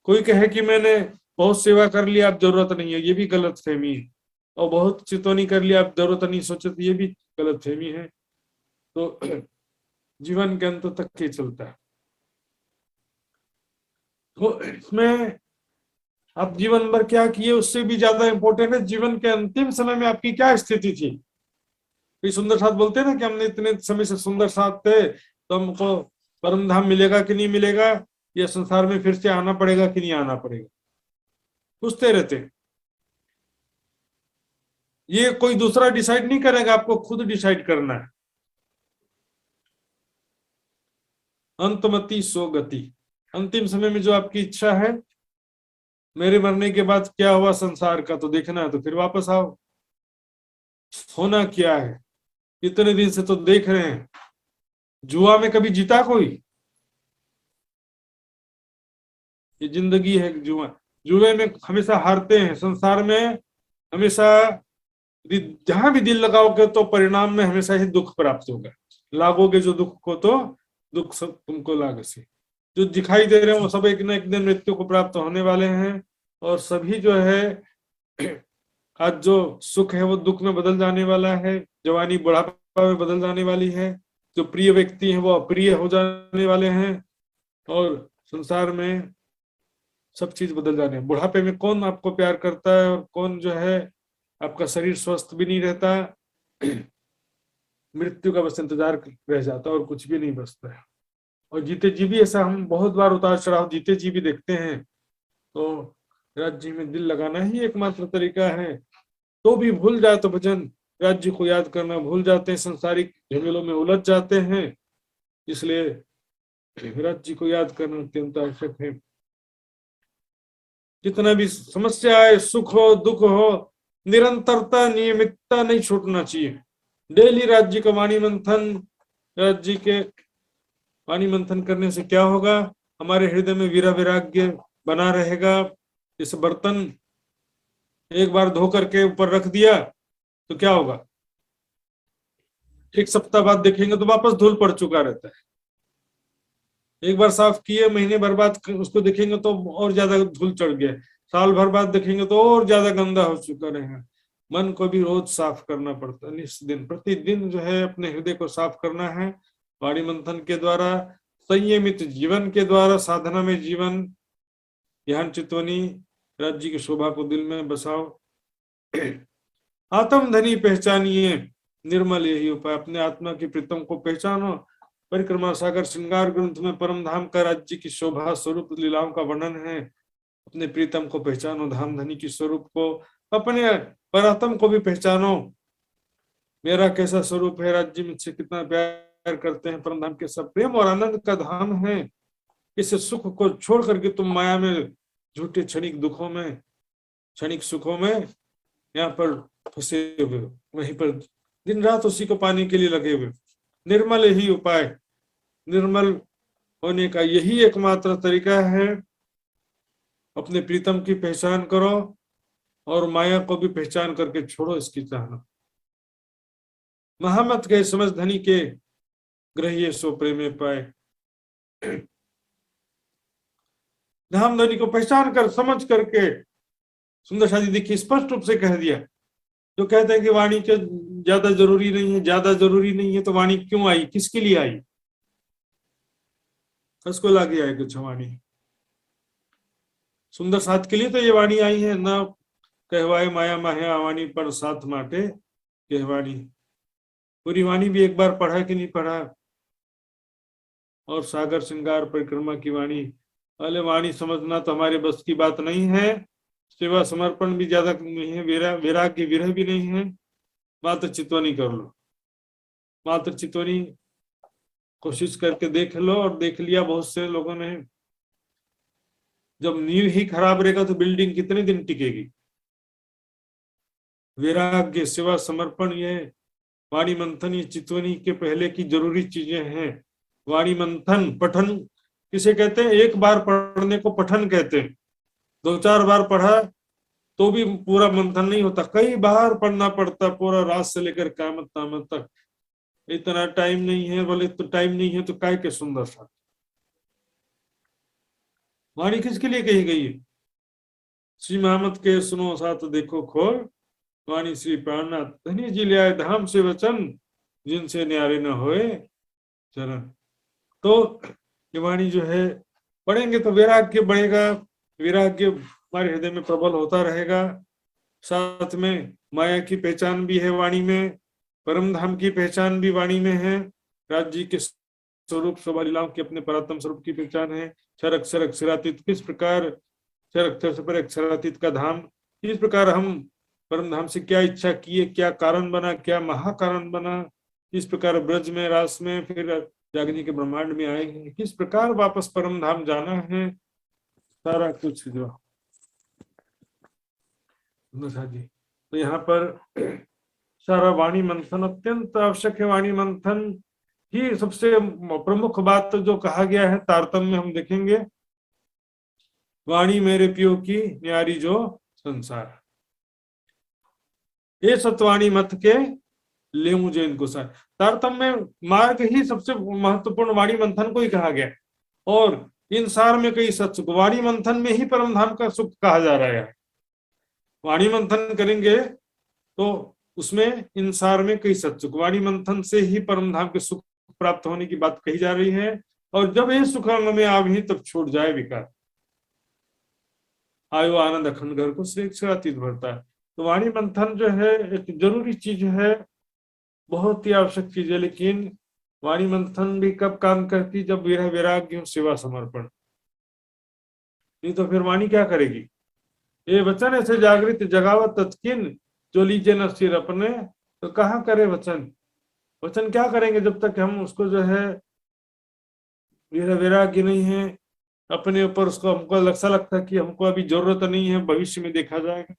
कोई कहे कि मैंने बहुत सेवा कर लिया, अब जरूरत नहीं है, ये भी गलत फहमी है। और बहुत चितवनी कर लिया, अब जरूरत नहीं सोचे, तो ये भी गलत फहमी है। तो जीवन के अंत तक ही चलता है। तो इसमें आप जीवन भर क्या किए, उससे भी ज्यादा इंपॉर्टेंट है जीवन के अंतिम समय में आपकी क्या स्थिति थी। कोई सुंदर साथ बोलते हैं ना कि हमने इतने समय से सुंदर साथ थे, तो हमको परम धाम मिलेगा कि नहीं मिलेगा, या संसार में फिर से आना पड़ेगा कि नहीं आना पड़ेगा, पूछते रहते। ये कोई दूसरा डिसाइड नहीं करेगा, आपको खुद डिसाइड करना है। अंतमति सो गति, अंतिम समय में जो आपकी इच्छा है, मेरे मरने के बाद क्या हुआ संसार का, तो देखना है तो फिर वापस आओ। होना क्या है, इतने दिन से तो देख रहे हैं। जुआ में कभी जीता कोई? ये जिंदगी है जुआ। जुए में हमेशा हारते हैं। संसार में हमेशा जहां भी दिल लगाओगे तो परिणाम में हमेशा ही दुख प्राप्त होगा। लागोगे जो दुख को तो दुख सब तुमको लागे से। जो दिखाई दे रहे हैं वो सब एक न एक दिन मृत्यु को प्राप्त होने वाले हैं। और सभी जो है आज जो सुख है वो दुख में बदल जाने वाला है। जवानी बुढ़ापा में बदल जाने वाली है। जो प्रिय व्यक्ति है वो अप्रिय हो जाने वाले हैं। और संसार में सब चीज बदल जाने हैं। बुढ़ापे में कौन आपको प्यार करता है और कौन जो है, आपका शरीर स्वस्थ भी नहीं रहता। मृत्यु का बस इंतजार रह जाता और कुछ भी नहीं बचता है। और जीते जी भी ऐसा हम बहुत बार उतार चढ़ाव जीते जी भी देखते हैं। तो राज्य में दिल लगाना ही एकमात्र तरीका है। तो भी भूल जाए तो भजन, राज्य को याद करना भूल जाते हैं, संसारिक झमेलों में उलझ जाते हैं। इसलिए राज्य को याद करना अत्यंत आवश्यक है। जितना भी समस्या है, सुख हो दुख हो, निरंतरता नियमितता नहीं छूटना चाहिए। डेली राज्य का वाणी मंथन, राज्य के वाणी मंथन करने से क्या होगा, हमारे हृदय में वीरा वैराग्य बना रहेगा। इस बर्तन एक बार धो करके ऊपर रख दिया तो क्या होगा, एक सप्ताह बाद देखेंगे तो वापस धूल पड़ चुका रहता है। एक बार साफ किए, महीने भर बाद उसको देखेंगे तो और ज्यादा धूल चढ़ गया, साल भर बाद देखेंगे तो और ज्यादा गंदा हो चुका रहेगा। मन को भी रोज साफ करना पड़ता है, निस्दिन प्रतिदिन जो है अपने हृदय को साफ करना है वाणी मंथन के द्वारा, संयमित जीवन के द्वारा, साधना में जीवन, ध्यान चितवनी, राज्य की शोभा को दिल में बसाओ। आत्म धनी पहचानिए, निर्मल यही उपाय, अपने आत्मा की प्रीतम को पहचानो। परिक्रमा सागर श्रृंगार ग्रंथ में परम धाम का राज्य की शोभा स्वरूप लीलाओं का वर्णन है। अपने प्रीतम को पहचानो, धाम धनी की स्वरूप को, अपने परात्म को भी पहचानो। मेरा कैसा स्वरूप है, राज्य में से कितना प्यार करते हैं, परम धाम के सब प्रेम और आनंद का धाम है। इस सुख को छोड़ करके तुम माया में, झूठे क्षणिक दुखों में, क्षणिक सुखों में यहाँ पर फंसे हुए, वहीं पर दिन रात उसी को पाने के लिए लगे हुए। निर्मल ही उपाय, निर्मल होने का यही एकमात्र तरीका है। अपने प्रीतम की पहचान करो और माया को भी पहचान करके छोड़ो इसकी चाहना। महामत के समझ धनी के ग्रहिए सो प्रेमे पाए। धाम धनी को पहचान कर समझ करके सुंदर शादी देखिए स्पष्ट रूप से कह दिया। जो कहते हैं कि वाणी के ज्यादा जरूरी नहीं है, ज्यादा जरूरी नहीं है तो वाणी क्यों आई, किसके लिए आई, किसको लागे आई कुछ वाणी? सुंदर साथ के लिए तो ये वाणी आई है, न कहवाए माया माया वाणी पर साथ माटे कहवाणी। पूरी वाणी भी एक बार पढ़ा कि नहीं पढ़ा? और सागर श्रृंगार परिक्रमा की वाणी, पहले वाणी समझना तो हमारे बस की बात नहीं है, सेवा समर्पण भी ज्यादा नहीं है, वैराग्य विरह भी नहीं है। मात्र चितवनी कर लो, मात्र चितवनी कोशिश करके देख लो। और देख लिया बहुत से लोगों ने। जब नींव ही खराब रहेगा तो बिल्डिंग कितने दिन टिकेगी? वैराग्य, सेवा समर्पण, ये वाणी मंथन, ये चितवनी के पहले की जरूरी चीजें हैं। वाणी मंथन, पठन किसे कहते हैं? एक बार पढ़ने को पठन कहते हैं। 2-4 बार पढ़ा तो भी पूरा मंथन नहीं होता, कई बार पढ़ना पड़ता, पूरा रात से लेकर क़यामत तामत तक। इतना टाइम नहीं है, बोले तो टाइम नहीं है तो काय के सुंदर सा। वाणी किसके लिए कही गई है? श्री महामत के सुनो साथ देखो खोल, वाणी श्री प्राणनाथ धनी जी ले आए धाम से वचन, जिनसे न्यारे न होए चरण। तो ये वाणी जो है पढ़ेंगे तो वैराग्य बढ़ेगा, वैराग्य हमारे हृदय में प्रबल होता रहेगा। साथ में माया की पहचान भी है वाणी में, परम धाम की पहचान भी वाणी में है, राज्य के स्वरूप शोभा लीलाओं की अपने परात्म स्वरूप की पहचान है। क्षर अक्षर अक्षरातीत, किस प्रकार क्षर अक्षर से पर अक्षरातीत का धाम, किस प्रकार हम परम धाम से क्या इच्छा किए, क्या कारण बना, क्या महाकारण बना, किस प्रकार ब्रज में, रास में, फिर जागनी के ब्रह्मांड में आए हैं, किस प्रकार वापस परम धाम जाना है, सारा कुछ जो जी। तो यहाँ पर सारा वाणी मंथन अत्यंत आवश्यक है। वाणी मंथन ही सबसे प्रमुख बात जो कहा गया है तारतम्य हम देखेंगे। वाणी मेरे पियो की न्यारी जो संसार, ये सतवाणी मत के ले मुझे इनको सार। तारतम्य मार्ग ही सबसे महत्वपूर्ण वाणी मंथन को ही कहा गया। और इन सार में कई सत्सुख, वाणी मंथन में ही परम धाम का सुख कहा जा रहा है। वाणी मंथन करेंगे तो उसमें इन सार में कई सत्सुख, वाणी मंथन से ही परम धाम के सुख प्राप्त होने की बात कही जा रही है। और जब ये सुख अंग में आवी तब छूट जाए विकार, आयु आनंद अखंड घर को श्रेष्ठातीत भरता है। तो वाणी मंथन जो है एक जरूरी चीज है, बहुत ही आवश्यक चीज है। लेकिन वाणी मंथन भी कब काम करती? जब विरह वैराग्य सेवा समर्पण, नहीं तो फिर वाणी क्या करेगी? ये वचन ऐसे जागृत जगावत तत्किन, जो लीजे न सिर अपने। तो कहाँ करे वचन? वचन क्या करेंगे जब तक हम उसको जो है विरह वैराग्य नहीं है अपने ऊपर, उसको हमको ऐसा लगता है कि हमको अभी जरूरत नहीं है, भविष्य में देखा जाएगा।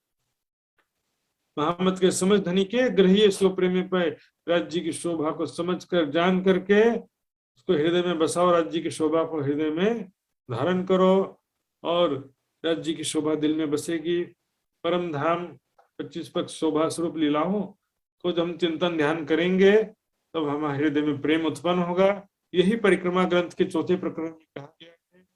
महामत के समझ धनी के ग्रहिए सो प्रेमी पे, राज्य की शोभा को समझ कर जान करके उसको हृदय में बसाओ, राज्य की शोभा को हृदय में धारण करो और राज्य की शोभा दिल में बसेगी। परम धाम 25 पक्ष शोभा स्वरूप लीलाओं को जब हम चिंतन ध्यान करेंगे तब हमारे हृदय में प्रेम उत्पन्न होगा। यही परिक्रमा ग्रंथ के चौथे प्रकरण में कहा गया है,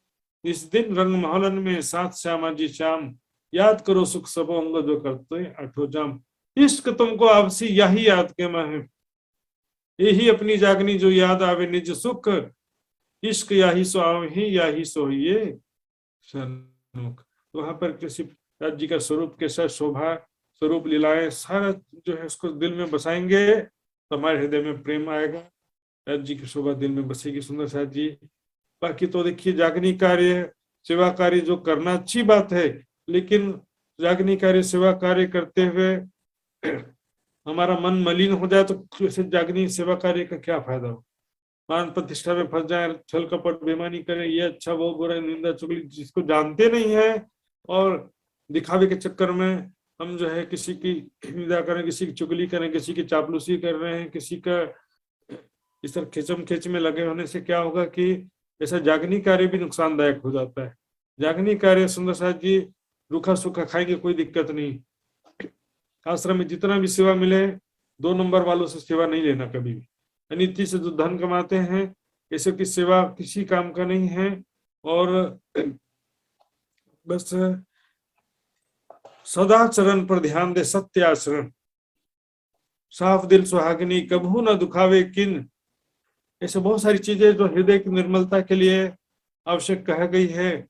इस दिन रंग महलन में साथ श्यामा जी श्याम, याद करो सुख सबो अंग जो करते आठो जाम। इश्क तुमको आपसी यही याद के माहे, यही अपनी जागनी जो याद आवे निज सुख, इश्क याही सो आवही याही सो ये सन्मुख। वहां पर किसी राज जी का स्वरूप कैसा, शोभा स्वरूप लीलाएं सारा जो है उसको दिल में बसाएंगे तो हमारे हृदय में प्रेम आएगा, राज जी की शोभा दिल में बसेगी। सुंदर साथ जी, बाकी तो देखिए जागनी कार्य सेवा कार्य जो करना अच्छी बात है, लेकिन जागनी कार्य सेवा कार्य करते हुए हमारा मन मलिन हो जाए तो ऐसे जागनी सेवा कार्य का क्या फायदा हो। मान प्रतिष्ठा में फंस जाए, छल कपट बेईमानी करें, ये अच्छा वो बुरा, निंदा चुगली जिसको जानते नहीं है और दिखावे के चक्कर में हम जो है किसी की निंदा करें, किसी की चुगली करें, किसी की चापलूसी कर रहे हैं, किसी का इस तरह खिंचम खिंच में लगे होने से क्या होगा कि ऐसा जागनी कार्य भी नुकसानदायक हो जाता है। जागनी कार्य सुंदर साथ जी रूखा सूखा खाएंगे कोई दिक्कत नहीं। आश्रम में जितना भी सेवा मिले 2 नंबर वालों से सेवा नहीं लेना कभी भी। अनिति से जो धन कमाते हैं ऐसे की सेवा किसी काम का नहीं है। और बस सदाचरण पर ध्यान दे, सत्य आचरण, साफ दिल सुहागिनी कभू न दुखावे किन, ऐसे बहुत सारी चीजें जो हृदय की निर्मलता के लिए आवश्यक कहा गई है।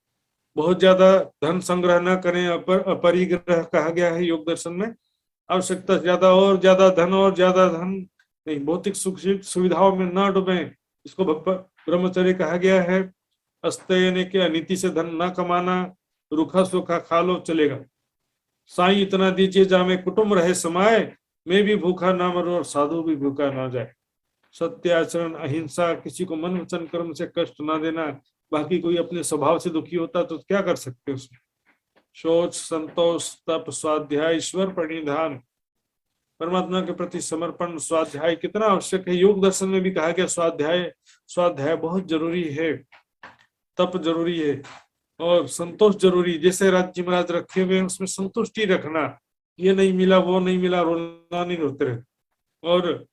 बहुत ज्यादा धन संग्रह न करें, अपरिग्रह कहा गया है योग दर्शन में। आवश्यकता ज्यादा और ज्यादा धन और ज्यादा धन नहीं, भौतिक सुख सुविधाओं में न डूबे, इसको ब्रह्मचर्य कहा गया है। अस्तेयने के अनिति से धन न कमाना, रूखा सूखा खा लो चलेगा। साईं इतना दीजिए जामे कुटुंब रहे समाये, मैं भी भूखा ना मरूं और साधु भी भूखा ना जाए। सत्य आचरण, अहिंसा, किसी को मन वचन कर्म से कष्ट ना देना। बाकी कोई अपने स्वभाव से दुखी होता तो क्या कर सकते उसमें। शौच, संतोष, तप, स्वाध्याय, ईश्वर प्रणिधान, परमात्मा के प्रति समर्पण, स्वाध्याय कितना आवश्यक है। योग दर्शन में भी कहा गया स्वाध्याय बहुत जरूरी है, तप जरूरी है और संतोष जरूरी। जैसे राज्य महाराज रखे हुए उसमें संतुष्टि रखना, ये नहीं मिला वो नहीं मिला रोना नहीं रोते रहे। और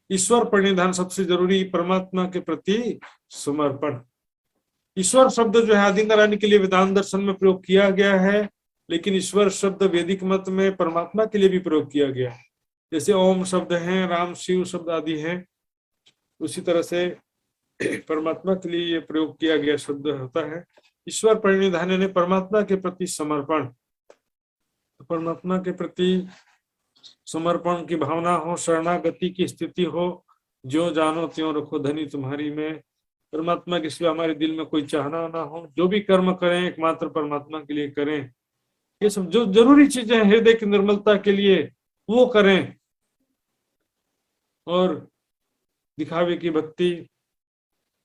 ईश्वर प्रणिधान सबसे जरूरी, परमात्मा के प्रति समर्पण। ईश्वर शब्द जो है आदि नारायण के लिए वेदांत दर्शन में प्रयोग किया गया है, लेकिन ईश्वर शब्द वैदिक मत में परमात्मा के लिए भी प्रयोग किया गया है। जैसे ओम शब्द है, राम शिव शब्द आदि है, उसी तरह से परमात्मा के लिए ये प्रयोग किया गया शब्द होता है। ईश्वर प्रणिधान यानी परमात्मा के प्रति समर्पण। परमात्मा के प्रति समर्पण की भावना हो, शरणागति की स्थिति हो, जो जानो त्यों रखो धनी तुम्हारी में। परमात्मा के सिवा हमारे दिल में कोई चाहना ना हो, जो भी कर्म करें एकमात्र परमात्मा के लिए करें। ये सब जो जरूरी चीजें हृदय की निर्मलता के लिए वो करें। और दिखावे की भक्ति,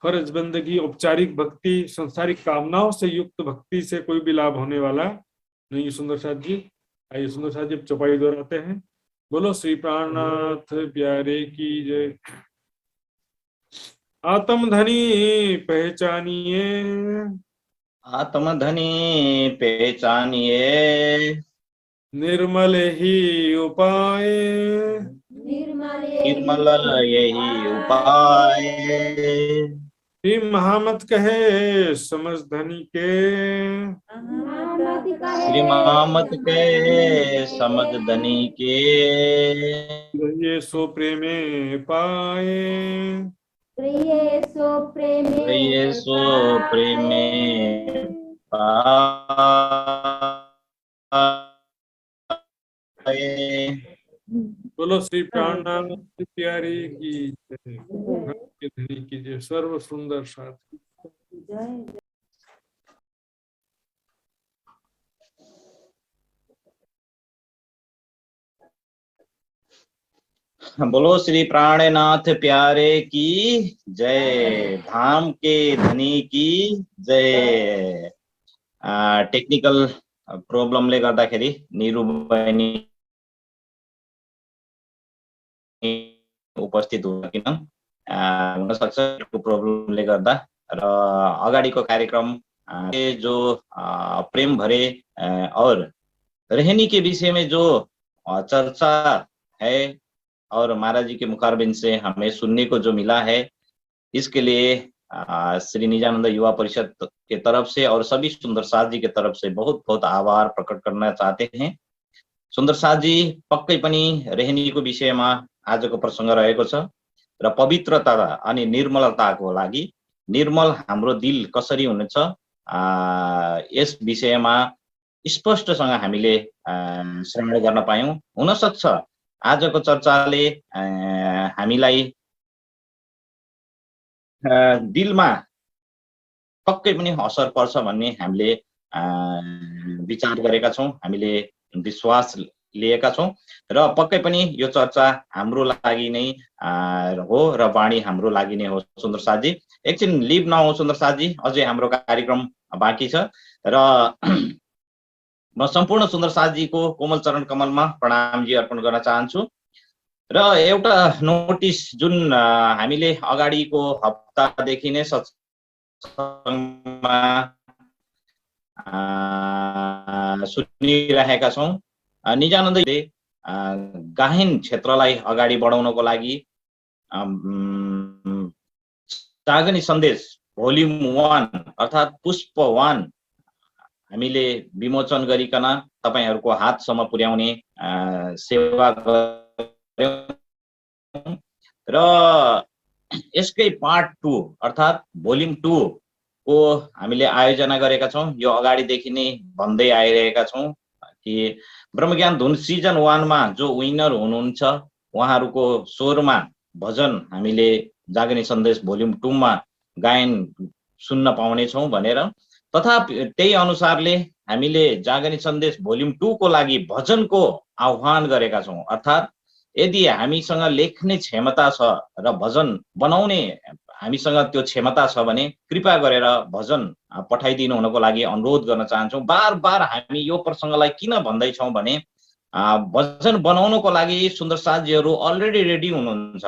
फर्ज बंदगी, औपचारिक भक्ति, संसारिक कामनाओं से युक्त भक्ति से कोई भी लाभ होने वाला नहीं। सुंदर साथ जी, आइए सुंदर साथ जी चौपाई दोहराते हैं। बोलो श्री प्राणनाथ प्यारे की जय। आत्म धनी पहचानिए, आत्म धनी पहचानिए, निर्मल ही उपाय, निर्मल यही उपाय। श्री महामत कहे समझ धनी के, श्री महामत के समझ धनी के। ये सो प्रेमे पाए, प्रिय सो प्रेमे पाए। बोलो श्री प्राणनाथ प्यारी की जय, धनी की जय। सर्व सुंदर साथ बोलो श्री प्राणनाथ प्यारे की जय, धाम के धनी की जय। टेक्निकल प्रब्लमले गर्दाखेरि निरु बहिनी उपस्थित हुन सक्छ प्रब्लमले गर्दा। र अगाडिको कार्यक्रम जो प्रेम भरे और रहनी के विषय में जो चर्चा है और महाराज जी के मुखारबिंद से हमें सुनने को जो मिला है, इसके लिए श्री निजानंद युवा परिषद के तरफ से और सभी सुंदर साथ जी के तरफ से बहुत बहुत आभार प्रकट करना चाहते हैं। सुंदर साथ जी पक्कै पनि रहनीको विषयमा आजको प्रसंग रहेको छ र पवित्रता अनि निर्मलताको लागि निर्मल हाम्रो दिल कसरी हुनेछ यस विषयमा स्पष्टसँग हामीले श्रवण गर्न पायौं। हुन सक्छ आजको चर्चाले हामीलाई दिलमा पक्कै पनि असर पर्छ भन्ने हामीले विचार गरेका छौं, हामीले विश्वास लिएका छौं र पक्कै पनि यो चर्चा हाम्रो लागि नै हो र वाणी हाम्रो लागि नै हो। सुन्दर साथ जी एकछिन लिभ नहो सुन्दर साथ जी, अझै हाम्रो कार्यक्रम बाँकी छ र म सम्पूर्ण सुन्दर साथ जीको कोमल चरण कमलमा प्रणाम जी अर्पण गर्न चाहन्छु र एउटा नोटिस जुन हामीले अगाडिको हप्तादेखि नै सत्संगमा सुनिरहेका छौं। निजानन्दले गायन क्षेत्रलाई अगाडि बढाउनको लागि जागनी सन्देश भोल्युम 1 अर्थात् पुष्प 1 हामीले विमोचन गरिकन तपाईहरुको हातसम्म पुर्याउने सेवा र यसकै पार्ट 2 अर्थात् भोल्युम 2 को हामीले आयोजना गरेका छौं। यो अगाडिदेखि नै भन्दै आइरहेका छौं कि ब्रह्मज्ञान धुन सिजन 1 मा जो विनर हुनुहुन्छ उहाँहरुको स्वरमा भजन हामीले जागनी सन्देश भोल्युम 2 मा गायन सुन्न पाउने छौं भनेर, तथा त्यही अनुसारले हामीले जागनी सन्देश भोल्युम 2 को लागि भजनको आह्वान गरेका छौं। अर्थात् यदि हामीसँग लेख्ने क्षमता छ र भजन बनाउने हामीसँग त्यो क्षमता छ भने कृपा गरेर भजन पठाइदिनु हुनको लागि अनुरोध गर्न चाहन्छौं। बार बार हामी यो प्रसंगलाई किन भन्दै छौं भने भजन बनाउनको लागि सुन्दर साथीहरु अलरेडी रेडी हुनुहुन्छ।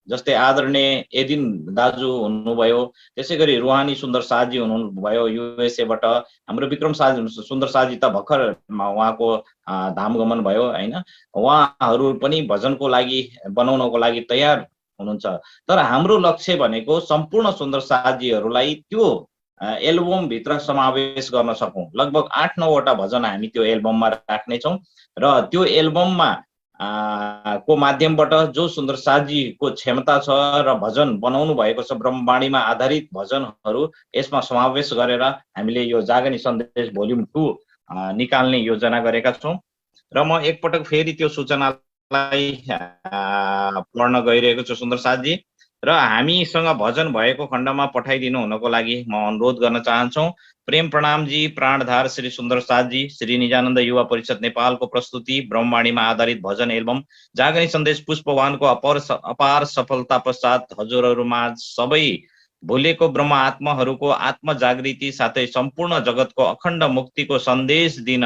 जस्तै आदरणीय एदिन दाजु हुनुभयो, त्यसैगरी रुहानी सुन्दर साथी हुनुभयो युएसए बाट, हाम्रो विक्रम सुन्दर साथी त भर्खर उहाँको धामगमन भयो हैन, उहाँहरु पनि भजनको लागि बनाउनको लागि तयार हुनुहुन्छ। तर हाम्रो लक्ष्य भनेको सम्पूर्ण सुन्दर साथीहरुलाई त्यो एल्बम भित्र समावेश गर्न सकौं। लगभग 8-9 वटा भजन हामी त्यो एल्बममा राख्ने छौं र त्यो एल्बममा को माध्यमबाट जो सुन्दर साथीको क्षमता छ र भजन बनाउनु भएको छ ब्रह्मवाणीमा आधारित भजनहरु यसमा समावेश गरेर हामीले यो जागनी सन्देश भोल्युम 2 निकाल्ने योजना गरेका छौं। र म एकपटक फेरि त्यो सूचनालाई पढ्न गइरहेको छु सुन्दर साथी, र हामीसँग भजन भएको खण्डमा पठाइदिनु हुनको लागि म अनुरोध गर्न चाहन्छौं। प्रेम प्रणाम जी, प्राणधार श्री सुन्दर साथ जी, श्री निजानन्द युवा परिषद नेपालको प्रस्तुति ब्रह्मवाणीमा आधारित भजन एल्बम जागनी सन्देश पुष्प 1 को अपार सफलता पश्चात हजुरहरुमा सबै भुलेको ब्रह्म आत्माहरुको आत्म जागृति साथै सम्पूर्ण जगतको अखण्ड मुक्तिको सन्देश दिन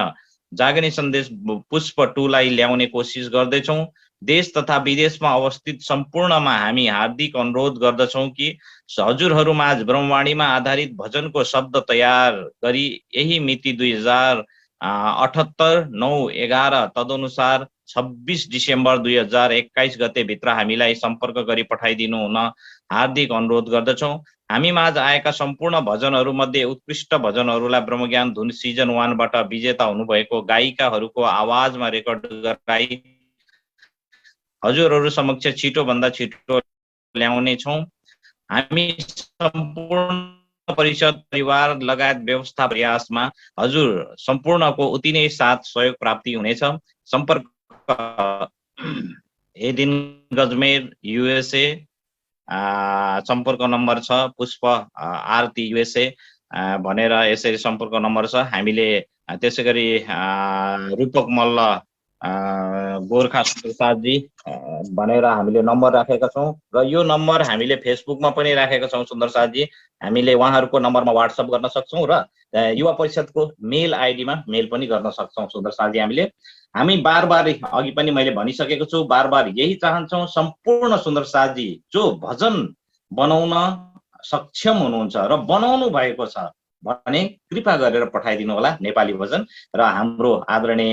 जागनी सन्देश पुष्प 2 लाई ल्याउने कोसिस गर्दैछौं। देश तथा विदेशमा अवस्थित सम्पूर्णमा हामी हार्दिक अनुरोध गर्दछौं कि हजुरहरुमाझ ब्रह्मवाणीमा आधारित भजनको शब्द तयार गरी यही मिति 2078-9-11 तदनुसार 26 डिसेम्बर 2021 गते भित्र हामीलाई सम्पर्क गरी पठाइदिनु हुन हार्दिक अनुरोध गर्दछौं। हामी माझ आएका सम्पूर्ण भजनहरु मध्ये उत्कृष्ट भजनहरुलाई ब्रह्मज्ञान धुन सिजन 1 बाट विजेता हुनुभएको गायिकाहरुको आवाजमा रेकर्ड गराई हजुरहरु समक्ष छिटो भन्दा छिटो ल्याउने छौं। हामी सम्पूर्ण परिषद परिवार लगायत व्यवस्था प्रयासमा हजुर सम्पूर्णको उति नै साथ सहयोग प्राप्ति हुनेछ। सम्पर्क एदिन गजमेर युएसए, सम्पर्क नम्बर छ पुष्प आरती युएसए भनेर यसरी सम्पर्क नम्बर छ। हामीले त्यसैगरी रूपक मल्ल गोरखा साथी भनेर हामीले नम्बर राखेका छौं र यो नम्बर हामीले फेसबुकमा पनि राखेका छौं सुन्दर साथी। हामीले उहाँहरुको नम्बरमा व्हाट्सएप गर्न सक्छौं र युवा परिषदको मेल आईडीमा मेल पनि गर्न सक्छौं सुन्दर साथी। हामी बार-बार अघि पनि मैले भनिसकेको छु, बार-बार यही चाहन्छौं सम्पूर्ण सुन्दर साथी जो भजन बनाउन सक्षम हुनुहुन्छ र बनाउनु भएको छ, भने कृपा गरेर पठाइदिनु होला नेपाली भजन। र हाम्रो आदरणीय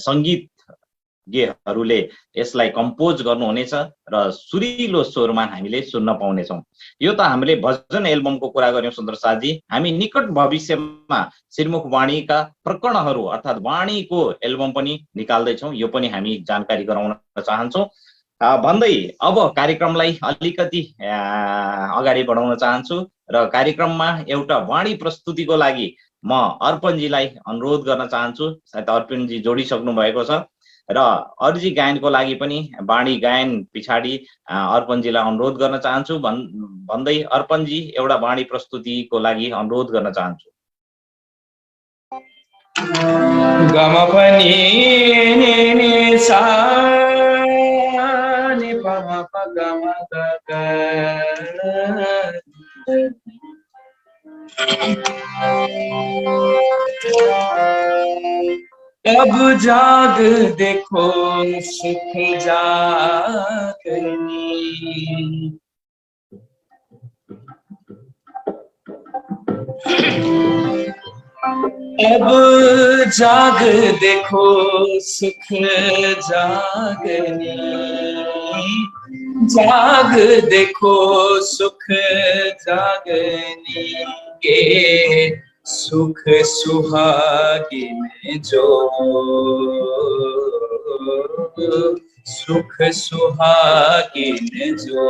सङ्गीतज्ञहरूले यसलाई कम्पोज गर्नुहुनेछ र सुरिलो स्वरमा हामीले सुन्न पाउनेछौँ। यो त हामीले भजन एल्बमको कुरा गर्यौं सुन्दर साथजी। हामी निकट भविष्यमा श्रीमुख वाणीका प्रकरणहरू अर्थात् वाणीको एल्बम पनि निकाल्दैछौँ, यो पनि हामी जानकारी गराउन चाहन्छौँ भन्दै अब कार्यक्रमलाई अलिकति अगाडि बढाउन चाहन्छु र कार्यक्रममा एउटा वाणी प्रस्तुतिको लागि म अर्पणजीलाई अनुरोध गर्न चाहन्छु। सायद अर्पणजी जोडिसक्नु भएको छ र अरूजी गायनको लागि पनि वाणी गायन पछाडि अर्पणजीलाई अनुरोध गर्न चाहन्छु भन्दै अर्पणजी एउटा वाणी प्रस्तुतिको लागि अनुरोध गर्न चाहन्छु। गम पनि नि सा नि प म प ग म ग ग। अब जाग देखो सुख जागनी। अब जाग देखो सुख जागनी। जाग देखो सुख जागनी के सुख सुहागिन जो सुख सुहागिन जो।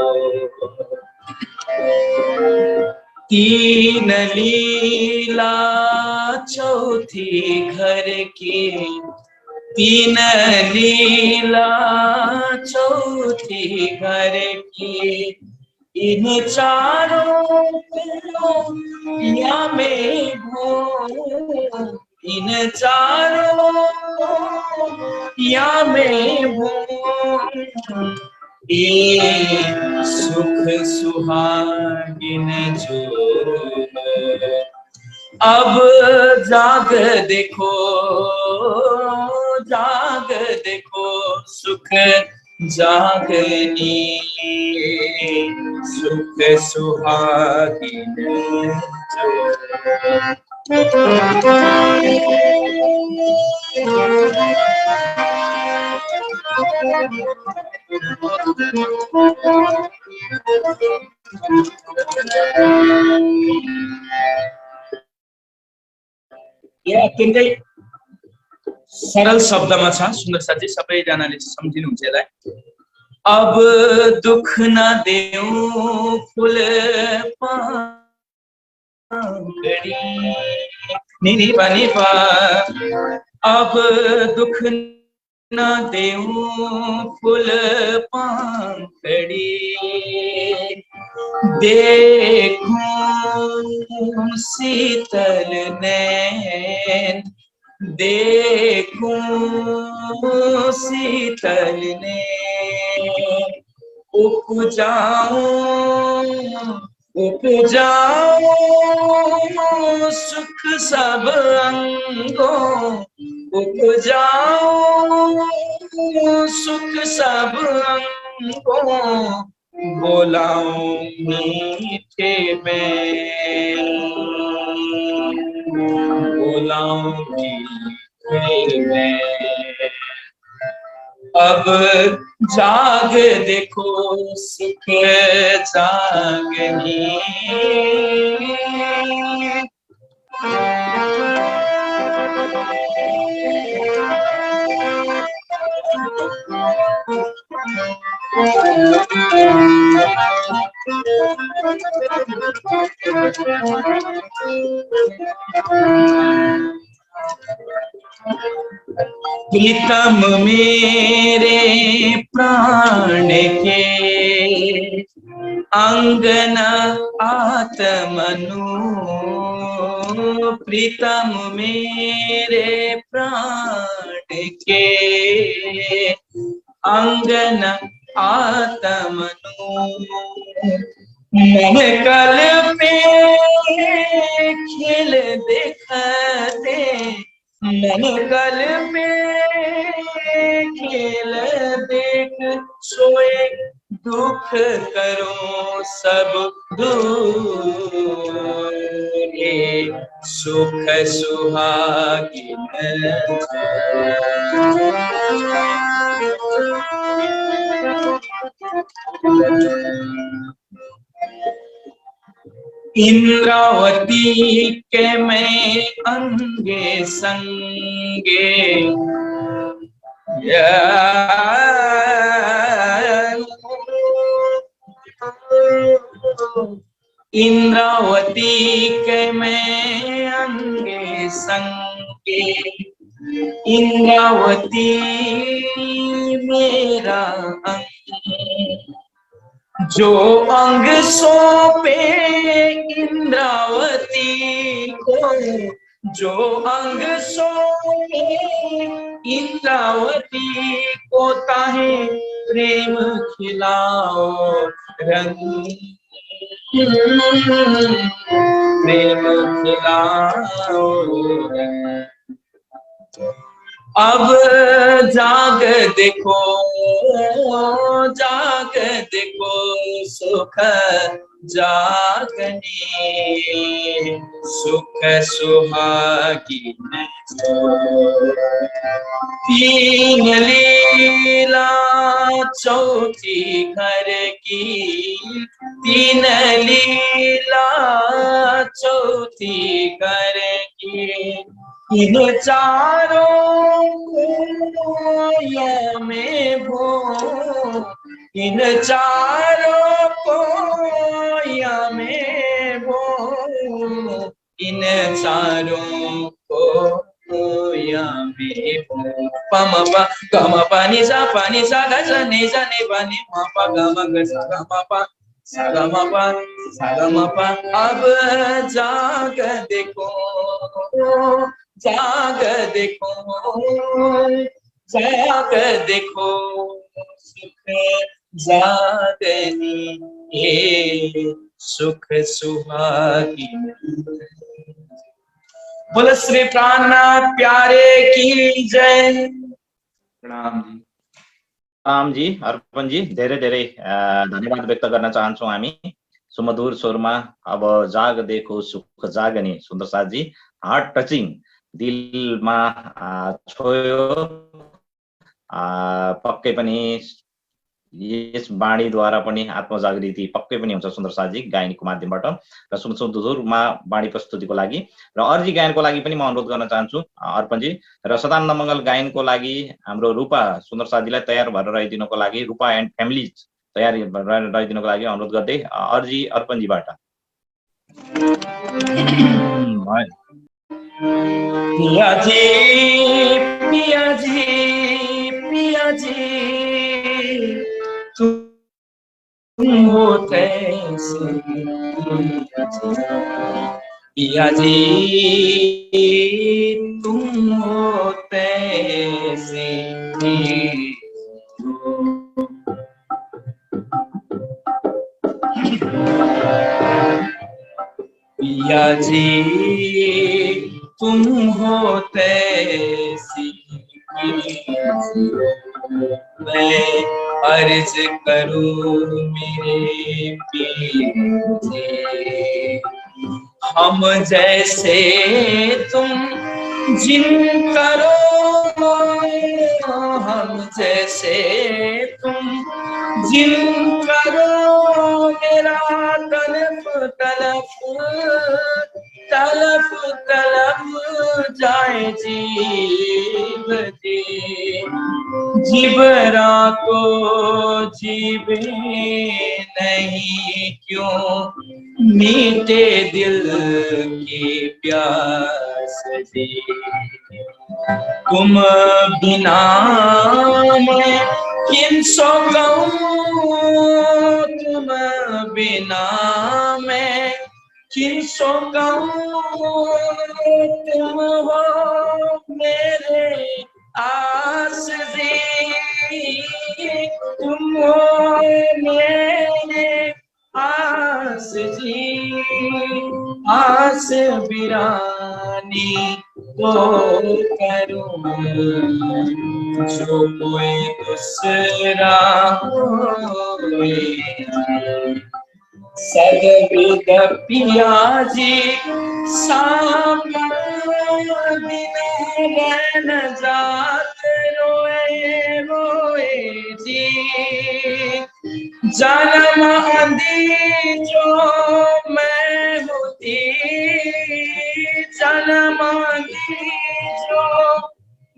तीन लीला चौथी घर की, तीन लीला चौथी घर की। इन चारों या में भूं, इन चारों या में भूं। ये सुख सुहागिन जो। अब जाग देखो सुख जागनी सुख सुहागिन जो। यो अत्यन्तै सरल शब्दमा छ सुन्दर साथी, सबैजनाले सम्झिनुहुन्छ यसलाई। अब दुख न देऊ फूल पागड़ी नि पनि पा। अब दुख न देऊ फूल पागड़ी। देखूं शीतल नैन, देखूं शीतल नैन। उपजाऊं सुख सब अंगों, उपजाऊं सुख सब अंगों। बोलाऊं मीठे में, बोलाऊं मीठे में। अब जाग देखो सुख जागनी। प्रीतम मेरे प्राण के अंगन आत्मनु। प्रीतम मेरे प्राण के अंगन आत्मनु। मन कल पे खेल देखते, मन कल में खेल देख सोए, दुख करो सब दूरे, सुख सुहागिन इंद्रावती के मैं अंगे संगे, इंद्रावती के मैं अंगे संगे, इंद्रावती मेरा अंग, जो अंग सौंपे इंद्रावती को, जो अंग सौंपे इंद्रावती को, ताहे प्रेम खिलाओ रंग, प्रेम खिलाओ रंग। अब जाग देखो, जाग देखो सुख जागने, सुख सुहागिन तीन लीला चौथी घर की, तीन लीला चौथी घर की, इन चारों कोया में भो, इन चारों कोया में भो, इन चारों कोया में भो। पम प गम प नि सा ग सा नि प नि म प ग म ग सा ग म प सा ग म प सा ग म प। अब जाग देखो, जाग देखो, जाग देखो सुख जागनी, ये सुख सुहागिन। बोल श्री प्राणनाथ प्यारे की जय। प्रणाम जी। प्रणाम जी, अर्पण जी, धेरै धेरै धन्यवाद व्यक्त गर्न चाहन्छौँ हामी। सुमधुर स्वरमा अब जाग देखो सुख जागने, सुन्दर साथ जी, हार्ट टचिङ, दिलमा छोयो। पक्कै पनि यस बाणीद्वारा पनि आत्मजागृति पक्कै पनि हुन्छ सुन्दर साथजी गायनीको माध्यमबाट। र सुमधुरमा बाणी प्रस्तुतिको लागि र अर्जी गायनको लागि पनि म अनुरोध गर्न चाहन्छु अर्पणजी। र सदानन्द मङ्गल गायनको लागि हाम्रो रूपा सुन्दर साथीलाई तयार भएर रहिदिनको लागि, रूपा एन्ड फ्यामिली तयार भएर रहिदिनको लागि अनुरोध गर्दै अर्जी अर्पणजीबाट। पियाजी पियाजी पियाजी तुम हो कैसे, पियाजी तुम हो कैसे, पियाजी तुम हो तैसी, मैं अर्ज करूं मेरे पियाजी, हम जैसे तुम जिन करो, हम जैसे तुम जिन करो, मेरा तलफ तलफ तलफ तलफ जाए जीव जी, जिबरा को जीवे नहीं क्यों, मीठे दिल की प्यास जी, तुम बिना मैं किन सो कहूं, तुम बिना मैं किन सो कहूं, तुम हो मेरे आस जी, तुम हो मेरे आस जी, आस बिरानी वो करूं जो कोई दूसरा होए। सदविद पिया जी सामने बिना रहन जात रोए रोए जी। जन्म आंधी जो मैं होती, जन्म आंधी जो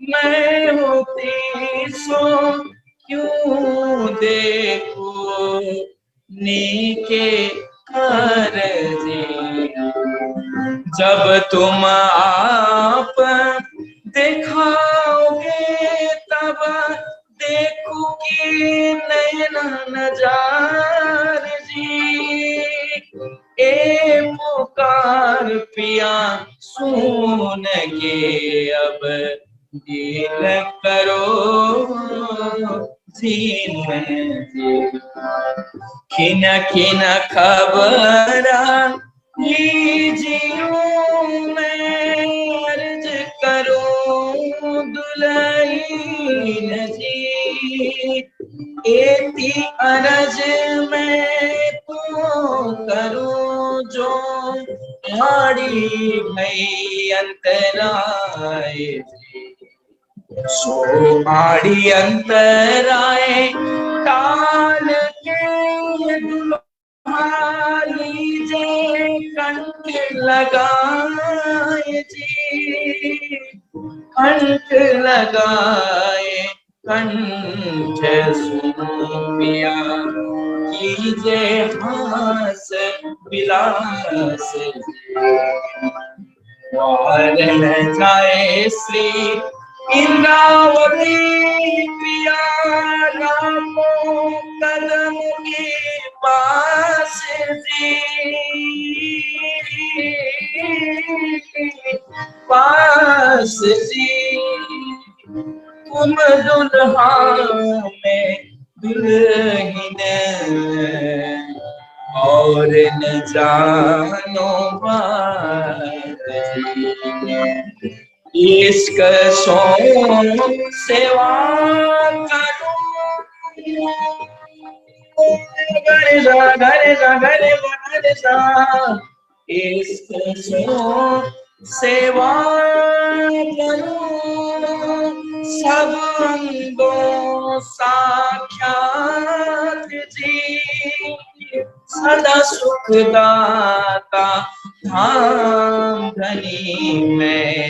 मैं होती, सो क्यों देखो नीके कर जी। जब तुम आप दिखाओगे तब देखोगे नैना नजार जी। ए पुकार पिया सुन के अब दीन करो जीन जी। खिन खिन खबर लीजियो मैं अर्ज करूं दुल्हन जी। एती अरज मैं तो करूं जो आड़ी भई अंतराय जी। सो आड़ी अंतराय टाल के दुल्हा लीजे कंठ लगाए जी। कंठ लगाए कंठ सुनिया कीजे हास विलास। वार न जाए श्री इंद्रावती पिया रामो कदम के पास जी। पास जी तुम दुल्हा में दुल्हन और न जानो बात जी। इश्क सो सेवा करो गरे जा गरे जा गरे गरे जा। इश्क सो सेवा करो सब अंगों साक्षात जी। सदा सुखदाता धाम धनी मैं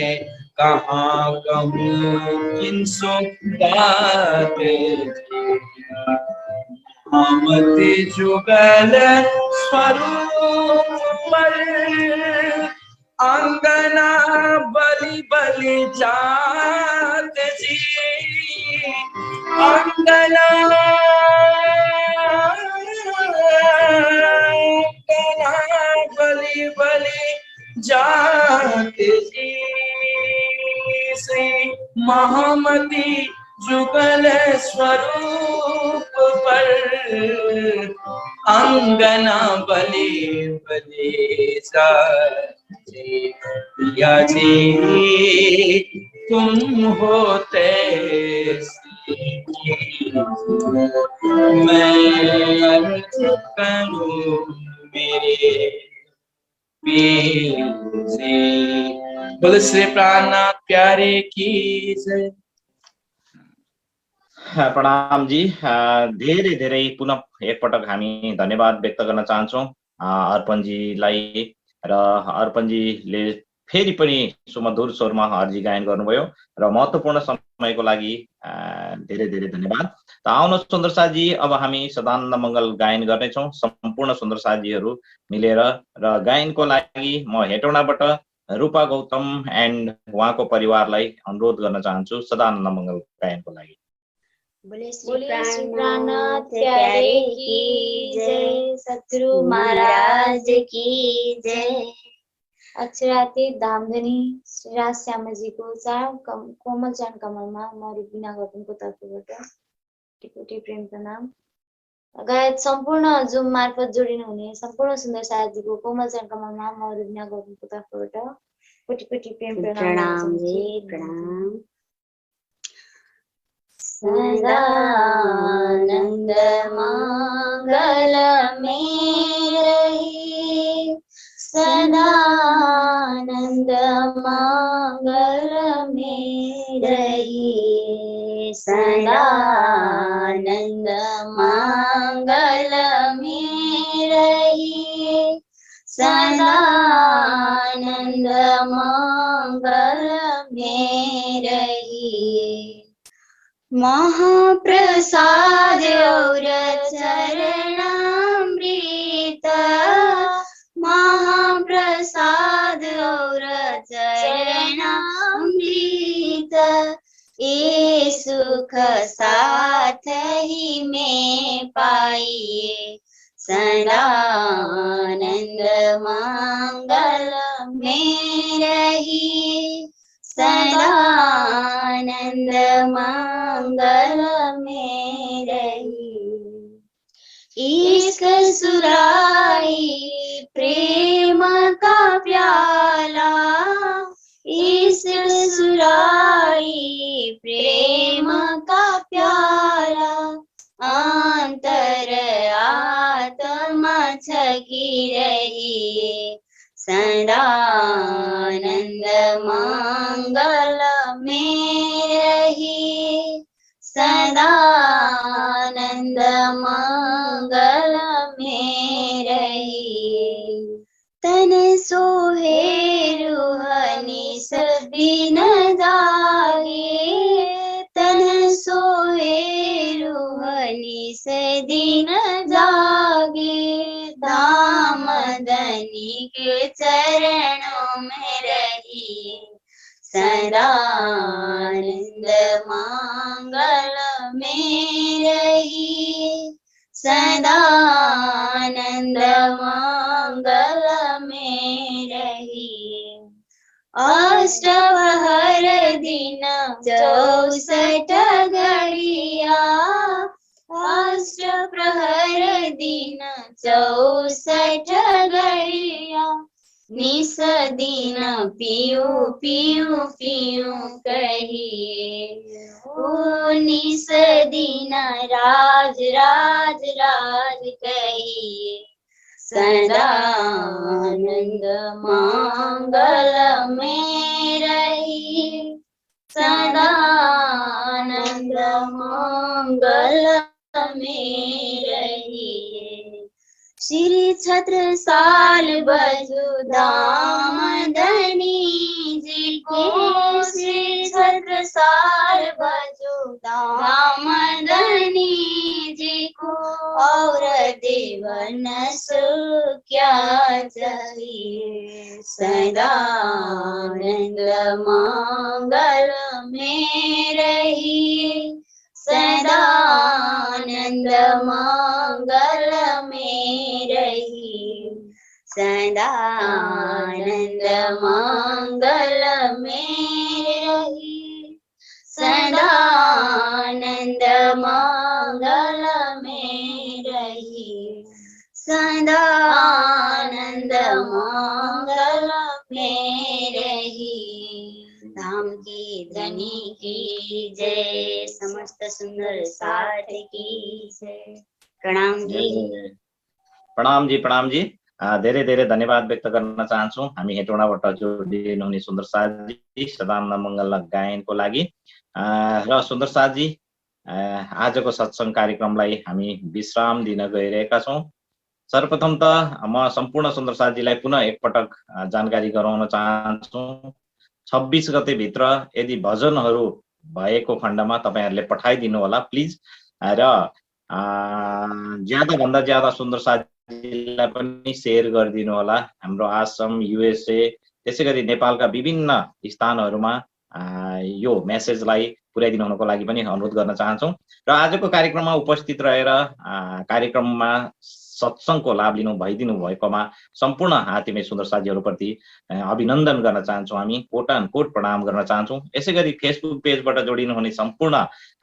कहाँ कहूँ किन सुखदात जी। ममति जुगल स्वरूप पर अंगना बलि बलि जात जी। अंगना बलि बलि जात जी। श्री महामती जुगल स्वरूप पर अंगना बलि बलि जात जी। पिया जी तुम होते मैं अर्ज करूं मेरे पीर से। बोल श्री प्राणनाथ प्यारे की जय। प्रणाम जी। धेरै धेरै पुनः एकपटक हामी धन्यवाद व्यक्त गर्न चाहन्छौँ अर्पणजीलाई। र अर्पणजीले फेरि पनि सुमधुर स्वरमा हरजी गायन गर्नुभयो र महत्त्वपूर्ण समयको लागि धेरै धेरै धन्यवाद। त आउनुहोस् सुन्दर साथजी, अब हामी सदानन्द मङ्गल गायन गर्नेछौँ सम्पूर्ण सुन्दर साथजीहरू मिलेर। र गायनको लागि म हेटौँडाबाट रूपा गौतम एन्ड उहाँको परिवारलाई अनुरोध गर्न चाहन्छु सदानन्द मङ्गल गायनको लागि। बोले श्री प्राणनाथ प्यारे की जय। सतगुरु महाराज की जय। अक्षरातीत धामधनी श्री राज श्याम जी को कोमल चरण कमलमा म रुबिना गौतमको तर्फबाट कोटी प्रेम प्रणाम। लगायत सम्पूर्ण जुम मार्फत जोडिनु हुने सम्पूर्ण सुन्दर साथीको कोमल चरण कमलमा म रुबिना गौतमको तर्फबाट कोटि कोटि प्रेम प्रणाम जी प्रणाम। सदानंद मंगल में रही, सदानंद मंगल में रही, सदानंद मंगल में रही, सदानंद मंगल में रही। महाप्रसाद और चरणामृत, महाप्रसाद और चरणामृत, ये सुख साथ ही में पाइए, सदानंद मंगल में रही, सदानंद मंगल में रही। इश्क सुराई प्रेम का प्याला, इश्क सुराई प्रेम का प्याला, अंतर आत्मा छकी रही, सदानंद मंगल में रही, सदानंद मंगल में रही। तन सोहे रूहनी सबिन जागे, तन सोहे रूहनी सदिन जागे, धाम धनी के चरणों में रही, सदानंद मंगल में रही, सदानंद मंगल में रही। अष्टप्रहर दिन 64 घड़िया, अष्टप्रहर दिन 64 घड़िया, निस दिन पियो पियो पियो कहिए, ओ निस दिन राज राज राज कहिए, सदानंद मंगल में रही, सदानंद मंगल में रही। श्री छत्रसाल बजू धाम धनी जी को, श्री छत्रसाल बजू धाम धनी जी को, और देवन सो क्या चाहिए, सदानंद मंगल में रही, सदानंद मंगल में रही, सदानंद मंगल में रही, सदानंद मंगल में रही, सदानंद मंगल में रही। धाम की धनी की जय, समस्त सुंदर साथ की जय। प्रणाम जी प्रणाम जी प्रणाम जी। धेरै धेरै धन्यवाद व्यक्त गर्न चाहन्छु हामी हेटौँडाबाट जोडिनुहुने सुन्दर साथजी सदानन्द मङ्गल गायनको लागि। र सुन्दर साथजी, आजको सत्सङ्ग कार्यक्रमलाई हामी विश्राम दिन गइरहेका छौँ। सर्वप्रथम त म सम्पूर्ण सुन्दर साथजीलाई पुनः एकपटक जानकारी गराउन चाहन्छु। 26 गते भित्र यदि भजनहरू भएको खण्डमा तपाईहरुले पठाइदिनु होला प्लिज। र ज्यादा भन्दा ज्यादा सुन्दर साथीलाई पनि शेयर गरिदिनु होला। हाम्रो आसाम, युएसए, त्यसैगरी नेपालका विभिन्न स्थानहरूमा यो मेसेजलाई पुर्याइदिनु हुनको लागि पनि अनुरोध गर्न चाहन्छौँ। र आजको कार्यक्रममा उपस्थित रहेर कार्यक्रममा सत्सङ्गको लाभ लिनु भइदिनु भएकोमा सम्पूर्ण आत्मीय सुन्दर साथीहरूप्रति अभिनन्दन गर्न चाहन्छौँ। हामी कोटान कोट प्रणाम गर्न चाहन्छौँ। यसैगरी फेसबुक पेजबाट जोडिनुहुने सम्पूर्ण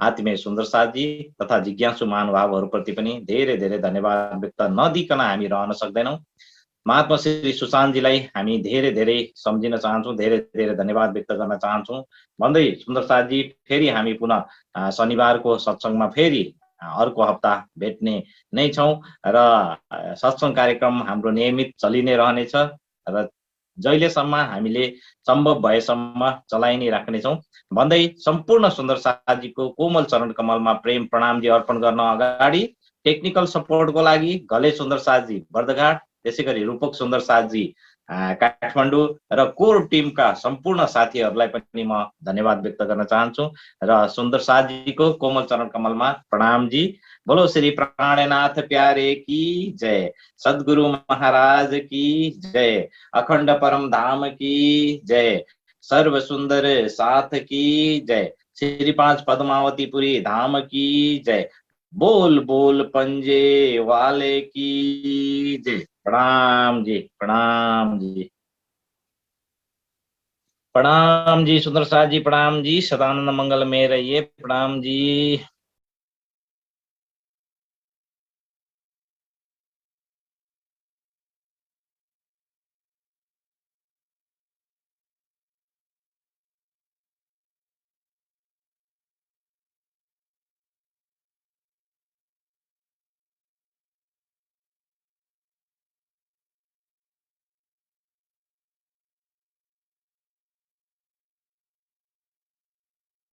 आत्मीय सुन्दर साथी तथा जिज्ञासु महानुभावहरूप्रति पनि धेरै धेरै धन्यवाद व्यक्त नदिकन हामी रहन सक्दैनौँ। महात्मा श्री सुशान्तजीलाई हामी धेरै धेरै सम्झिन चाहन्छौँ, धेरै धेरै धन्यवाद व्यक्त गर्न चाहन्छौँ भन्दै सुन्दर साथजी फेरि हामी पुनः शनिबारको सत्सङ्गमा फेरि अर्को हप्ता भेट्ने नै छौँ र सत्सङ्ग कार्यक्रम हाम्रो नियमित चलि नै रहनेछ र जहिलेसम्म हामीले सम्भव भएसम्म चलाइ नै राख्नेछौँ भन्दै सम्पूर्ण सुन्दर साथजीको कोमल चरण कमलमा प्रेम प्रणामजी अर्पण गर्न अगाडि टेक्निकल सपोर्टको लागि घले सुन्दर साथजी बर्दघाट, त्यसै गरी रूपक सुन्दर साथजी काठमाडौँ र कोर टिमका सम्पूर्ण साथीहरूलाई पनि म धन्यवाद व्यक्त गर्न चाहन्छु र सुन्दर साथजीको कोमल चरण कमलमा प्रणामजी। बोलो श्री प्राणनाथ प्यारे की जय, सद्गुरु महाराज की जय, अखंड परम धाम की जय, सर्व सुंदर साथ की जय, श्री 5 पद्मावतीपुरी धाम की जय, बोल बोल पंजे वाले की जय। प्रणाम जी, प्रणाम जी, प्रणाम जी सुंदर साथ जी, प्रणाम जी, सदानंद मंगल में रहिए, प्रणाम जी।